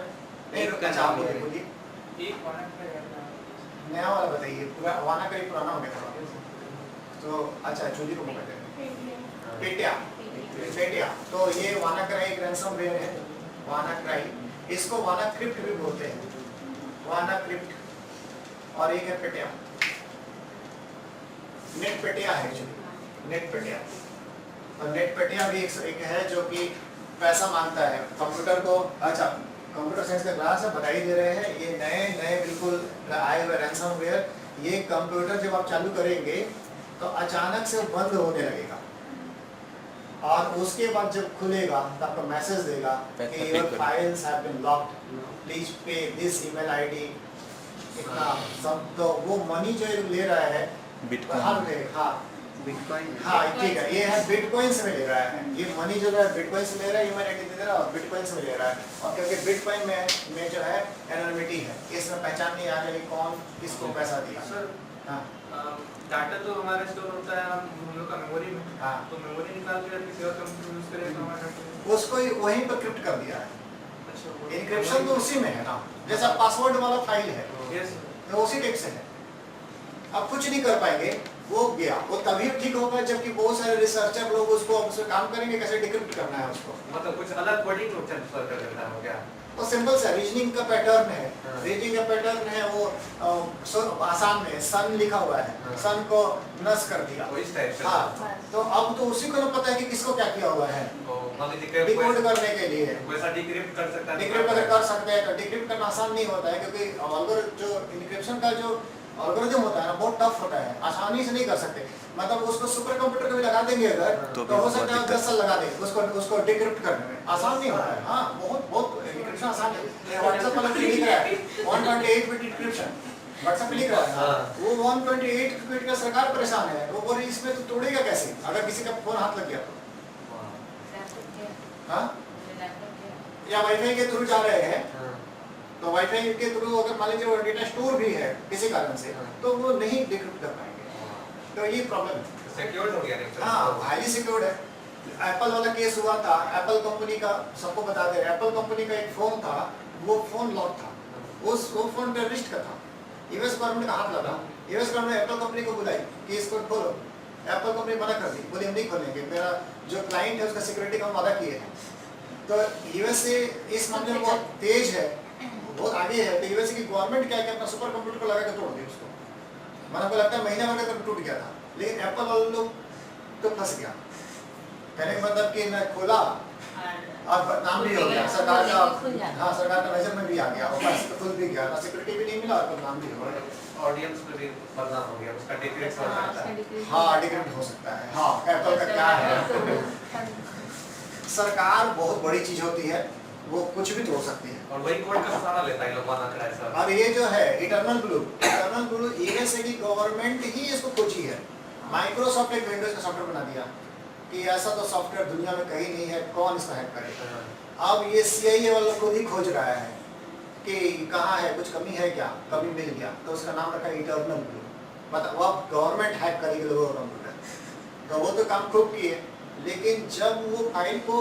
एक का अच्छा, नाम बोलिए है। बोलिए, एक WannaCry रहता है। नया वाला बताइए, पूरा WannaCry पुराना हो गया था तो अच्छा जूली को मौका देंगे। पेटिया, तो ये WannaCry एक रैंसमवेयर है, WannaCry, इसको WannaCrypt भी बोलते हैं, WannaCrypt, और एक है पेटिया, नेटपेटिया है एक्चुअली, नेटपेटिया। और नेटपेटिया भी एक है जो कि पैसा मांगता है कंप्यूटर को। अच्छा, कंप्यूटर साइंस का क्लास है, बताई दे रहे हैं, ये नए बिल्कुल आए हुए रैंसमवेयर, ये कंप्यूटर जब आप चालू करेंगे तो अचानक से बंद होने लगेगा, और उसके बाद जब खुलेगा तो आपको मैसेज देगा कि your files have been locked, please pay this email ID, इतना सब। तो वो मनी जो ले रहा है बिटकॉइन, हाँ बिटकॉइन हाँ ठीक है, ये है बिटकॉइन से ले रहा है, ये मनी जो है बिटकॉइन से ले रहा है, ईमेल आईडी दे रहा है और बिटकॉइन से ले रहा है। और क्योंकि बिटकॉइन में जो है एनोनिमिटी है, इसमें पहचान नहीं आ रही कौन किसको पैसा दिया। सर हाँ डाटा तो हमारा स्टोर होता है हम लोग का मेमोरी में, हाँ, तो मेमोरी निकाल के किसी और कंप्यूटर यूज करें तो हमारा डाटा। उसको ही वहीं पर क्रिप्ट कर दिया है, अच्छा, वो- इनक्रिप्शन तो उसी में है ना, जैसा पासवर्ड वाला फाइल है Yes, तो उसी टाइप से है। अब कुछ नहीं कर पाएंगे, वो गया, वो तभी ठीक होगा जबकि बहुत सारे रिसर्चर लोग उसको उस पर काम करेंगे कैसे डिक्रिप्ट करना है उसको। मतलब कुछ अलग कोडिंग को ट्रांसफर कर देता है क्या? वो सिंपल सा रीजनिंग का पैटर्न है, हाँ। रीजनिंग का पैटर्न है, वो आसाम में सन लिखा हुआ है, हाँ। सन को नस कर दिया। वो इस टाइप से। हाँ, तो अब तो उसी को ना पता है कि किसको क्या किया हुआ है, तो मान लीजिए डिकोड करने के लिए। वैसा डिक्रिप्ट कर सकता है। डिक्रिप्ट अगर कर सकते हैं तो डिक्रिप्ट करना आसान नहीं होता है, क्योंकि जो इनक्रिप्शन का जो एल्गोरिथम होता है ना बहुत टफ होता है, आसानी से नहीं कर सकते। मतलब उसको सुपर कंप्यूटर को भी लगा देंगे अगर तो तो हो भी सकता है बहुत 10 साल लगा देंगे उसको डिक्रिप्ट करने में, आसान नहीं होता है। हाँ, बहुत इनक्रिप्शन आसान है। व्हाट्सएप वाला भी लिख रहा है 128 बिट इनक्रिप्शन, व्हाट्सएप लिख रहा है हाँ। वो 128 बिट का सरकार परेशान है, वो बोले इसमें तो तोड़ेगा कैसे अगर किसी का फोन हाथ लग गया तो। हाँ, या वाईफाई के थ्रू जा रहे हैं तो वाईफाई के थ्रू अगर मान लीजिए वो डेटा स्टोर भी है किसी कारण से तो वो नहीं डिक्रिप्ट कर पाएंगे, तो ये प्रॉब्लम है। सिक्योर्ड हो गया नहीं। हाँ, हाईली सिक्योर्ड है। एप्पल वाला केस हुआ था, एप्पल कंपनी का सबको बता दे रहे, एप्पल कंपनी का एक फोन था, वो फोन लॉक था, वो फोन टेररिस्ट का था, यूएस गवर्नमेंट का हाथ लगा, यूएस गवर्नमेंट एप्पल कंपनी को बुलाई कि इसको खोलो, एप्पल कंपनी मना कर दी, बोली हम नहीं खोलेंगे, मेरा जो क्लाइंट है उसका सिक्योरिटी का वादा किए हैं। तो यूएसए इस मामले में बहुत तेज है, बहुत आगे है, तो यूएसए की गवर्नमेंट क्या है कि अपना सुपर कंप्यूटर को लगा के तोड़ दी उसको, मैंने को लगता है महीना भर तक टूट गया था, लेकिन एप्पल वाले लोग तो फंस गया। कहने का मतलब कि न खोला और नाम भी हो गया सरकार का, हाँ सरकार का नजर में भी आ गया और पैसे तो खुल भी गया, ना सिक्योरिटी भी नहीं मिला और नाम भी हो गया। ऑडियंस पे भी बदनाम हो गया, उसका डिक्रिप्ट हो सकता है। हाँ, डिक्रिप्ट हो सकता है। हाँ, एप्पल का क्या है, सरकार बहुत बड़ी चीज होती है, वो कुछ भी तोड़ सकती है। और वही कोड का सहारा लेता है लोग वादा कराए सर। अब ये जो है इटर्नल ब्लू यूएसए की गवर्नमेंट ही इसको खोजी है, माइक्रोसॉफ्ट एक विंडोज का सॉफ्टवेयर बना दिया कि ऐसा तो सॉफ्टवेयर दुनिया में कहीं नहीं है, कौन इसको हैक करेगा। अब ये CIA वालों को भी खोज रहा है कि कहाँ है, कुछ कमी है क्या, कभी मिल गया, तो उसका नाम रखा इटर्नल ब्लू, मतलब अब गवर्नमेंट हैक करेगी लोगों का कंप्यूटर। तो वो तो काम खूब किए, लेकिन जब वो फाइल को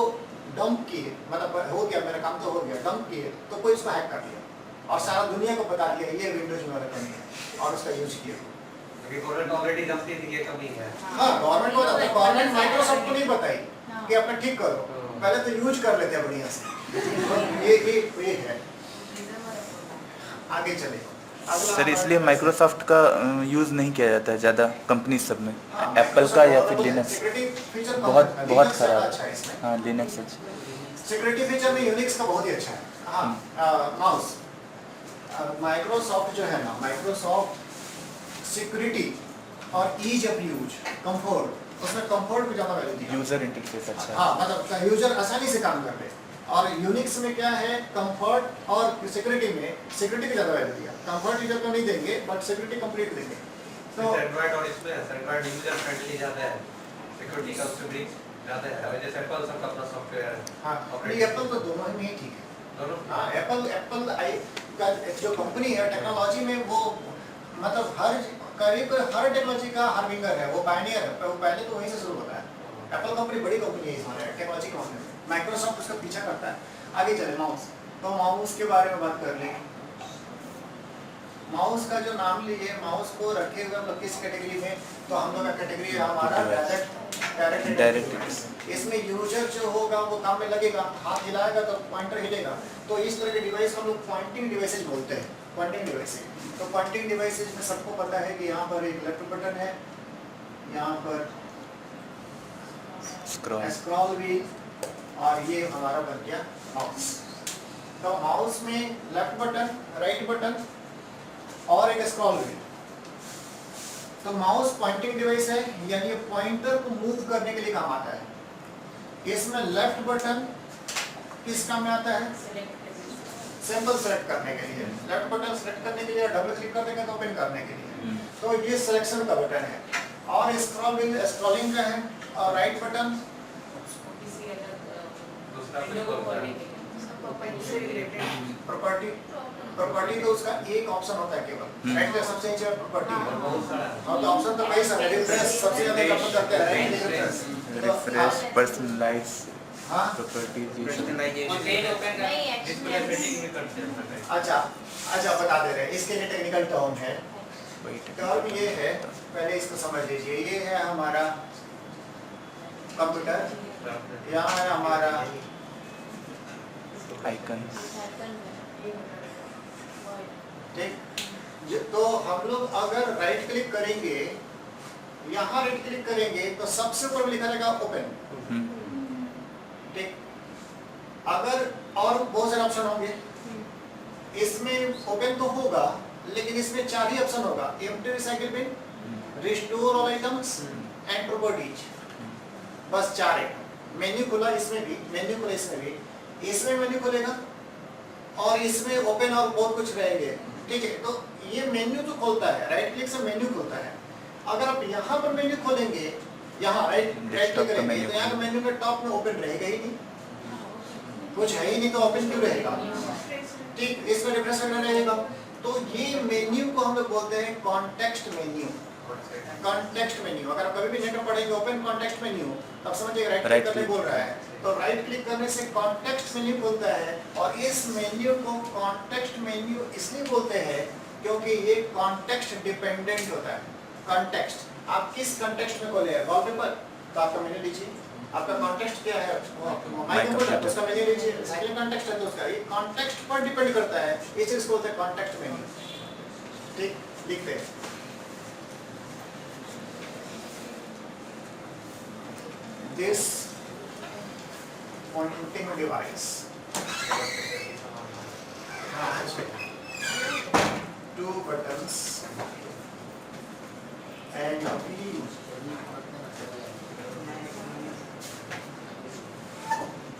डंप किए, मतलब हो गया मेरा काम तो हो गया, डंप किए तो कोई उसको हैक कर दिया और सारा दुनिया को बता दिया ये विंडोज में वाला कमी है और उसका यूज किया। क्योंकि गवर्नमेंट ऑलरेडी जानती थी ये कमी है। हाँ, गवर्नमेंट को बताता, गवर्नमेंट माइक्रोसॉफ्ट को नहीं बताई कि अपना ठीक करो, पहले तो यूज कर लेते हैं बढ़िया से। ये है, आगे चले। सर इसलिए माइक्रोसॉफ्ट का यूज़ नहीं किया जाता है ज़्यादा कंपनी सब में, एप्पल का या फिर लिनक्स बहुत खराब है। हाँ, लिनक्स अच्छा, सिक्योरिटी फीचर में यूनिक्स का बहुत ही अच्छा है। हाँ, माउस माइक्रोसॉफ्ट जो है ना, माइक्रोसॉफ्ट सिक्योरिटी और ईज ऑफ यूज, कंफर्ट, उसमें कंफर्ट को ज़्यादा वैल्यू दिया। यूज़र इंटरफेस अच्छा है। हाँ, मतलब यूजर आसानी से काम कर ले, और यूनिक्स में क्या है, कंफर्ट और सिक्योरिटी में सिक्योरिटी को ज़्यादा वैल्यू दिया। कंफर्ट यूजर को नहीं देंगे बट सिक्योरिटी कंप्लीट देंगे। तो एंड्रॉइड और इसमें एंड्रॉइड यूजर फ्रेंडली ज़्यादा है, सिक्योरिटी का उससे ब्रीच ज़्यादा है, जैसे एप्पल सबका अपना सॉफ्टवेयर है। हाँ, नहीं एप्पल तो दोनों में ही ठीक है। दोनों। हाँ, एप्पल का जो कंपनी है टेक्नोलॉजी में वो मतलब करीब हर टेक्नोलॉजी का हार्बिंगर है, वो पायनियर है, वो पहले तो वहीं से शुरू होता है। एप्पल कंपनी बड़ी कंपनी है इसमें टेक्नोलॉजी के मामले में, माइक्रोसॉफ्ट उसका पीछा करता है। आगे चले माउस, तो माउस के बारे में बात कर लें। माउस का जो नाम लिए, माउस को रखे हुए हम लोग किस कैटेगरी में, तो हम लोग का कैटेगरी है हमारा डायरेक्ट। इसमें यूजर जो होगा वो काम में लगेगा, हाथ हिलाएगा तो पॉइंटर हिलेगा, तो इस तरह के डिवाइस हम लोग पॉइंटिंग डिवाइसेज बोलते हैं, पॉइंटिंग डिवाइसेज। तो पॉइंटिंग डिवाइसेज में सबको पता है कि यहाँ पर एक लेफ्ट बटन है, यहाँ पर स्क्रॉल व्हील, और ये हमारा बन गया माउस। तो माउस में लेफ्ट बटन, राइट बटन और एक स्क्रॉल व्हील। तो माउस पॉइंटिंग डिवाइस है, यानी पॉइंटर को मूव करने के लिए काम आता है। इसमें लेफ्ट बटन किस काम में आता है? सिंबल सेलेक्ट करने के लिए। लेफ्ट बटन सेलेक्ट करने के लिए, डबल क्लिक कर देंगे तो ओपन करने के लिए, तो ये सिलेक्शन का बटन है। और स्क्रॉल व्हील स्क्रॉलिंग का है, और राइट बटन प्रॉपर्टी तो उसका एक ऑप्शन होता है केवल, राइट क्लिक सबसे नीचे प्रॉपर्टी है। हाँ, तो ऑप्शन तो कई सारे, रिफ्रेश सबसे ज्यादा कंपनी करते हैं, राइट क्लिक रिफ्रेश, पर्सनलाइज, हाँ प्रॉपर्टीज। अच्छा बता दे रहे हैं, इसके लिए टेक्निकल टर्म है। टर्म ये है, पहले इसको समझ लीजिए। ये है हमारा कंप्यूटर, यहाँ है हमारा आइकन, ठीक। तो हम लोग अगर राइट क्लिक करेंगे, यहाँ राइट क्लिक करेंगे तो सबसे ऊपर लिखा रहेगा ओपन, ठीक। अगर और बहुत सारे ऑप्शन होंगे, इसमें ओपन तो होगा लेकिन इसमें 4 ही ऑप्शन होगा, empty recycle bin, restore all items and properties, बस 4 है। मेन्यू खुला इसमें भी, मेन्यू खुला इसमें भी, इसमें मेन्यू खुलेगा और इसमें ओपन और बहुत कुछ रहेंगे, ठीक है। तो ये मेन्यू तो खोलता है, राइट क्लिक से मेन्यू खोलता है। अगर आप यहाँ पर मेन्यू खोलेंगे, यहाँ राइट क्लिक करेंगे तो यहाँ के मेन्यू के टॉप में ओपन रहेगा ही नहीं, कुछ है ही नहीं तो ओपन क्यों रहेगा, ठीक। इसमें रिफ्रेश करना रहेगा। तो ये मेन्यू को हम लोग बोलते हैं कॉन्टेक्स्ट मेन्यू। कॉन्टेक्स्ट मेन्यू, अगर आप कभी भी नेट में पढ़ेंगे ओपन कॉन्टेक्स्ट मेन्यू, तब समझिए राइट क्लिक करने बोल रहा है। तो राइट क्लिक करने से कॉन्टेक्स्ट मेन्यू बोलता है, और इस मेन्यू को कॉन्टेक्स्ट मेन्यू इसलिए बोलते हैं क्योंकि ये कॉन्टेक्स्ट डिपेंडेंट होता है। कॉन्टेक्स्ट, आप किस कॉन्टेक्स्ट में खोले हैं? वॉलपेपर, तो आपका मेन्यू लीजिए। आपका कॉन्टेक्स्ट क्या है? माय कंप्यूटर, उसका मेन्यू लीजिए। साइकिल कॉन्टेक्स्ट है तो उसका ये कॉन्टेक्स्ट पर डिपेंड करता है, इस चीज को बोलते हैं कॉन्टेक्स्ट मेन्यू, ठीक। लिखते हैं this pointing device has 2 buttons and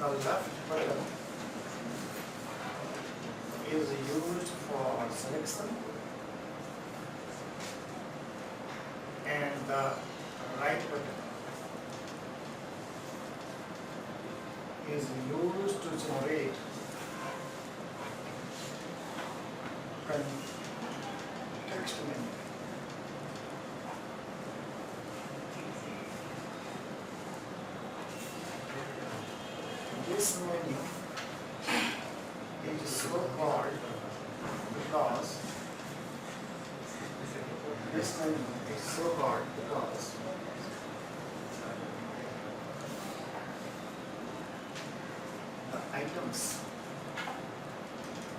the left button is used for selection and the right button is used to generate text menu. This menu is so called because the items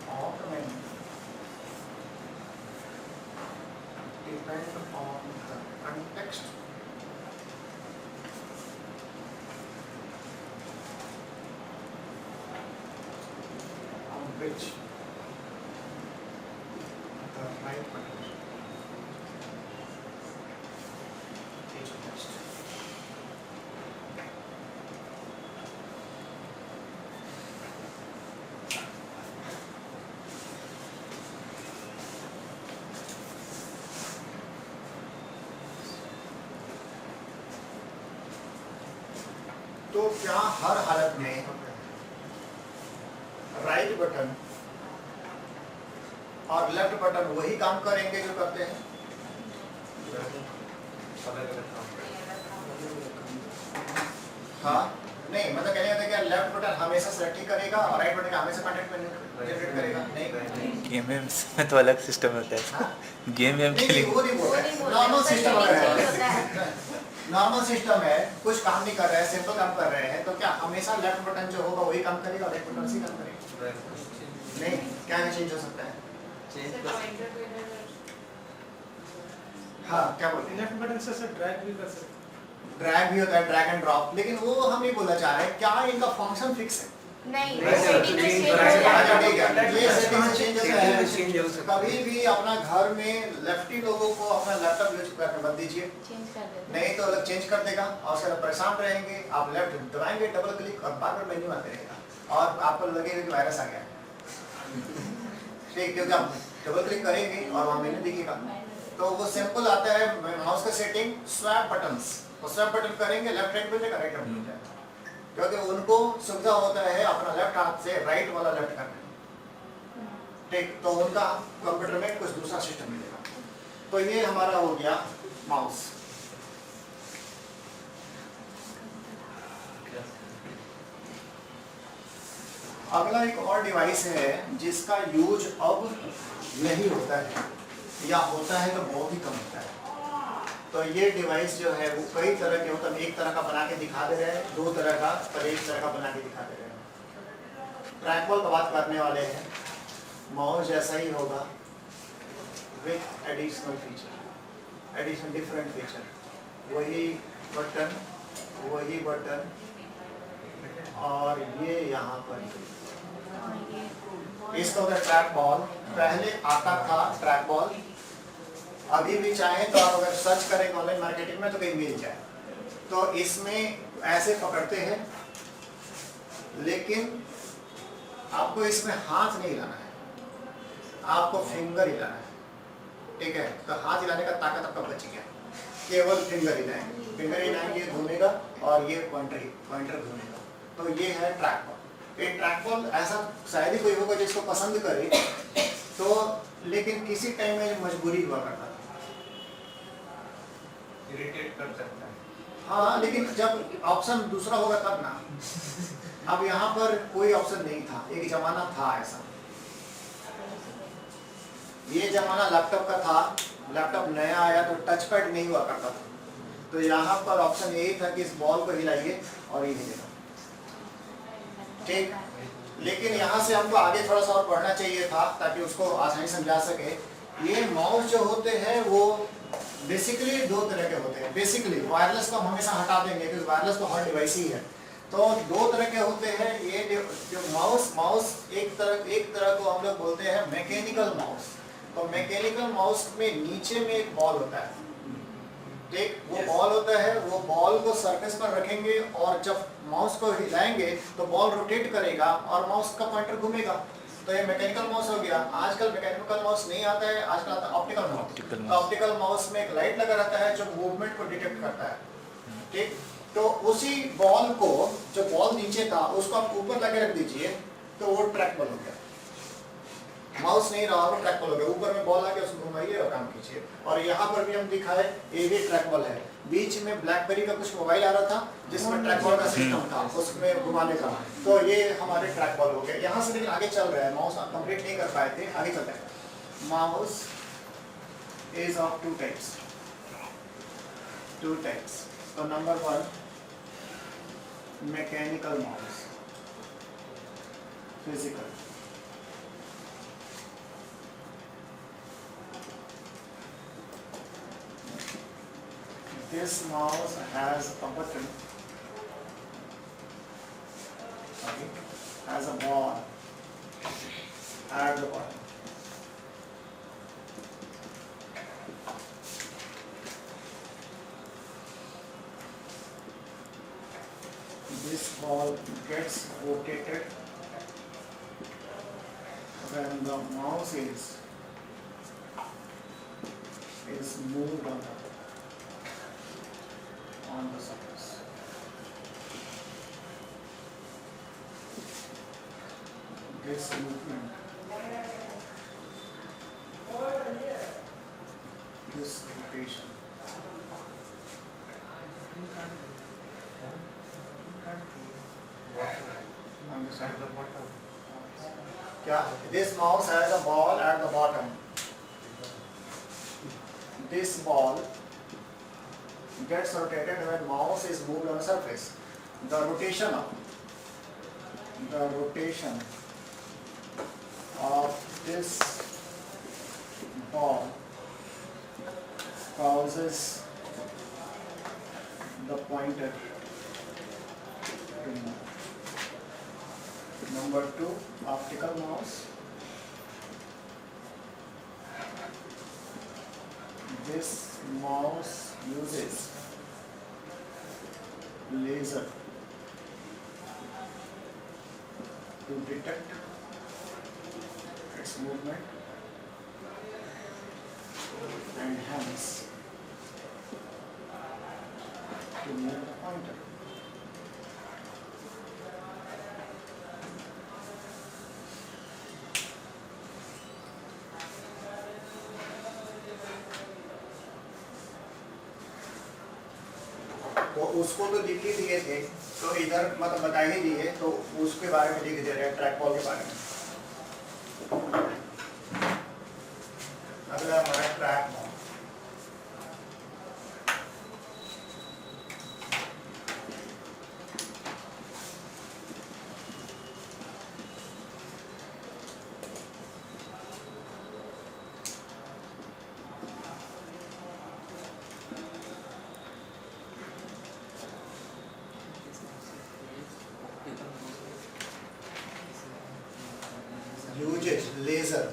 of the menu depend on the context on which the right button is placed. तो क्या हर हालत में right button और left button वही काम करेंगे जो करते हैं? हाँ नहीं मतलब कहने का था कि लेफ्ट बटन हमेशा सेलेक्ट ही करेगा और राइट बटन हमेशा कॉन्टैक्ट जनरेट करेगा नहीं गेम वेम में तो अलग सिस्टम होता है। गेम वेम के नहीं लिए वो नहीं बोल रहे नॉर्मल सिस्टम अगर है नॉर्मल सिस्टम है कुछ काम नहीं कर रहे हैं सिंपल काम कर रहे हैं तो क्या हमेशा लेफ्ट बटन जो होगा वही काम करेगा राइट बटन उसी काम करेगा नहीं क्या चेंज हो सकता है हाँ क्या बोलते हैं लेफ्ट बटन से ड्रैग भी कर सकते ड्रैग भी होता है ड्रैग एंड ड्रॉप लेकिन वो हम नहीं बोलना चाह रहे क्या इनका फंक्शन फिक्स है नहीं Right, सेटिंग में change change right, हो अच्छा, जाएगा। ठीक है ये सेटिंग में चेंज होता है चेंज हो सकता कभी भी अपना घर में लेफ्टी लोगों को अपना लैपटॉप यूज करने मत दीजिए चेंज कर देते नहीं तो अलग चेंज कर देगा और उससे आप परेशान रहेंगे आप लेफ्ट दबाएंगे डबल क्लिक और बार बार मेन्यू आते रहेगा और आपको लगेगा कि वायरस आ गया ठीक क्योंकि आप डबल क्लिक करेंगे और वहाँ मेन्यू दिखेगा तो वो सिंपल आता है माउस का सेटिंग स्वैप बटन्स और स्वैप बटन करेंगे लेफ्ट राइट मिल जाएगा राइट राइट मिल जाएगा क्योंकि उनको सुविधा होता है अपना लेफ्ट हाथ से राइट वाला लेफ्ट करने ठीक तो उनका कंप्यूटर में कुछ दूसरा सिस्टम मिलेगा तो ये हमारा हो गया माउस अगला एक और डिवाइस है जिसका यूज अब नहीं होता है या होता है तो बहुत ही कम होता है तो ये डिवाइस जो है वो कई तरह के होता है एक तरह का बना के दिखा दे रहे हैं दो तरह का पर एक तरह का बना के दिखा दे रहे हैं ट्रैकबॉल का बात करने वाले हैं माउस जैसा ही होगा with additional feature additional different feature वही बटन और ये यहाँ पर इसका होता है ट्रैक बॉल पहले आता था ट्रैक बॉल अभी भी चाहें तो आप अगर सर्च करें ऑनलाइन मार्केटिंग में तो कहीं मिल जाए तो इसमें ऐसे पकड़ते हैं लेकिन आपको इसमें हाथ नहीं हिलाना है आपको फिंगर हिलाना है ठीक है तो हाथ हिलाने का ताकत आपका बच गया केवल फिंगर हिलाएंगे घूमेगा और ये पॉइंटर घूमेगा तो ये है ट्रैक बॉल एक ट्रैक बॉल ऐसा शायद ही कोई होगा जिसको पसंद करे तो लेकिन किसी टाइम में मजबूरी हुआ करता था इरिटेट कर सकता है हाँ लेकिन जब ऑप्शन दूसरा होगा तब ना अब यहाँ पर कोई ऑप्शन नहीं था एक जमाना था ऐसा ये जमाना लैपटॉप का था लैपटॉप नया आया तो टच पैड नहीं हुआ करता था तो यहाँ पर ऑप्शन यही था कि इस बॉल को हिलाइए और ये हिलेगा ठीक लेकिन यहाँ से हमको आगे थोड़ा सा और पढ़ना चाहिए था ताकि उसको आसानी समझा सके ये माउस जो होते हैं वो बेसिकली दो तरह के होते हैं बेसिकली वायरलेस को हम हमेशा हटा देंगे क्योंकि वायरलेस तो हर डिवाइस ही है तो दो तरह के होते हैं ये जो माउस एक तरह को हम लोग बोलते हैं मैकेनिकल माउस तो मैकेनिकल माउस में नीचे में एक बॉल होता है ठीक वो बॉल होता है वो बॉल को सरफेस पर रखेंगे और जब माउस को हिलाएंगे तो बॉल रोटेट करेगा और माउस का पॉइंटर घूमेगा तो ये मैकेनिकल माउस हो गया आजकल मैकेनिकल माउस नहीं आता है आजकल आता है ऑप्टिकल माउस ऑप्टिकल माउस में एक लाइट लगा रहता है जो मूवमेंट को डिटेक्ट करता है ठीक तो उसी बॉल को जो बॉल नीचे था उसको आप ऊपर लगे रख दीजिए तो वो ट्रैक बॉल हो गया माउस नहीं रहा वो ट्रैक बॉल हो गया ऊपर में बॉल आके उसको घुमाइए और काम कीजिए और यहाँ पर भी हम दिखाए ये भी ट्रैक बॉल है बीच में ब्लैकबेरी का कुछ मोबाइल आ रहा था जिसमें ट्रैक बॉल का सिस्टम था उसमें घुमाने का तो ये हमारे ट्रैक बॉल हो गए यहाँ से लेकिन आगे चल रहा है माउस कंप्लीट नहीं कर पाए थे आगे चलते हैं mouse is of two types तो number 1 mechanical mouse physical This mouse has a button, okay, has a ball at the bottom. This ball gets rotated when the mouse is moved on the surface. This movement, this rotation क्या? This mouse has a ball at the bottom. This ball gets rotated when mouse is moved on a surface. The rotation of this ball causes the pointer to move. Number 2, optical mouse. This mouse uses laser to detect its movement and hence to move the pointer. वो उसको तो लिख ही दिए थे, तो इधर मतलब बता ही दिए, तो उसके बारे में लिख दे रहे हैं, ट्रैक बॉल के बारे में। अगला हमारा track ball. Uses laser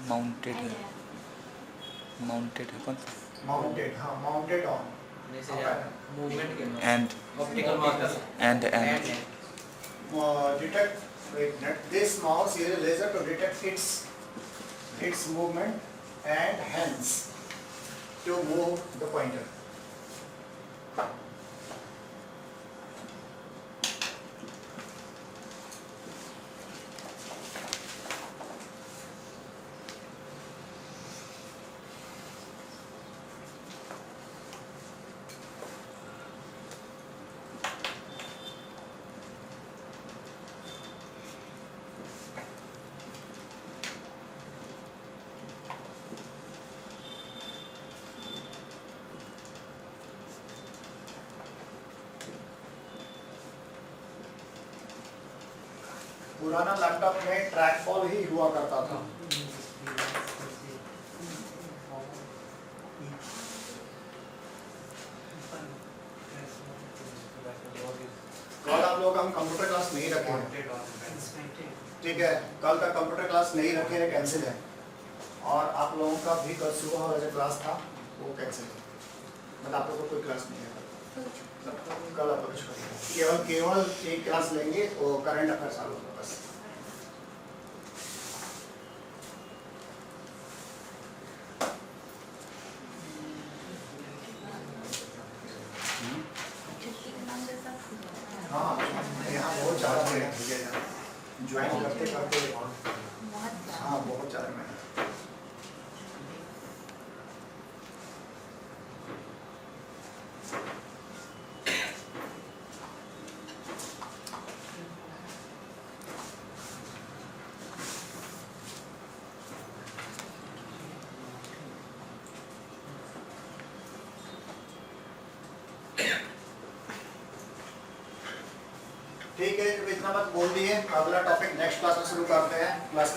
mounted है, माउंटेड है कौन सा? माउंटेड, हाँ माउंटेड ऑन मूवमेंट के and optical marker and detect. Wait, this mouse uses laser to detect its movement and hence to move the pointer. पुराना लैपटॉप में track ball ही हुआ करता था। कल आप लोग हम कंप्यूटर क्लास नहीं रखे हैं, ठीक है? कल का कंप्यूटर क्लास नहीं रखे हैं, कैंसिल है। और आप लोगों का भी कल सुबह वाला जो क्लास था वो कैंसिल है, मतलब आप लोगों को कोई क्लास नहीं है कल। आप लोग केवल एक क्लास लेंगे, वो करंट अफेयर्स चालू होगा बस। हाँ, यहाँ बहुत ज़्यादा मेहनत है, ज्वाइन करते करते हाँ बहुत ज़्यादा मेहनत। ठीक है, तो इतना बात बोल दिए। अगला टॉपिक नेक्स्ट क्लास में शुरू करते हैं। क्लास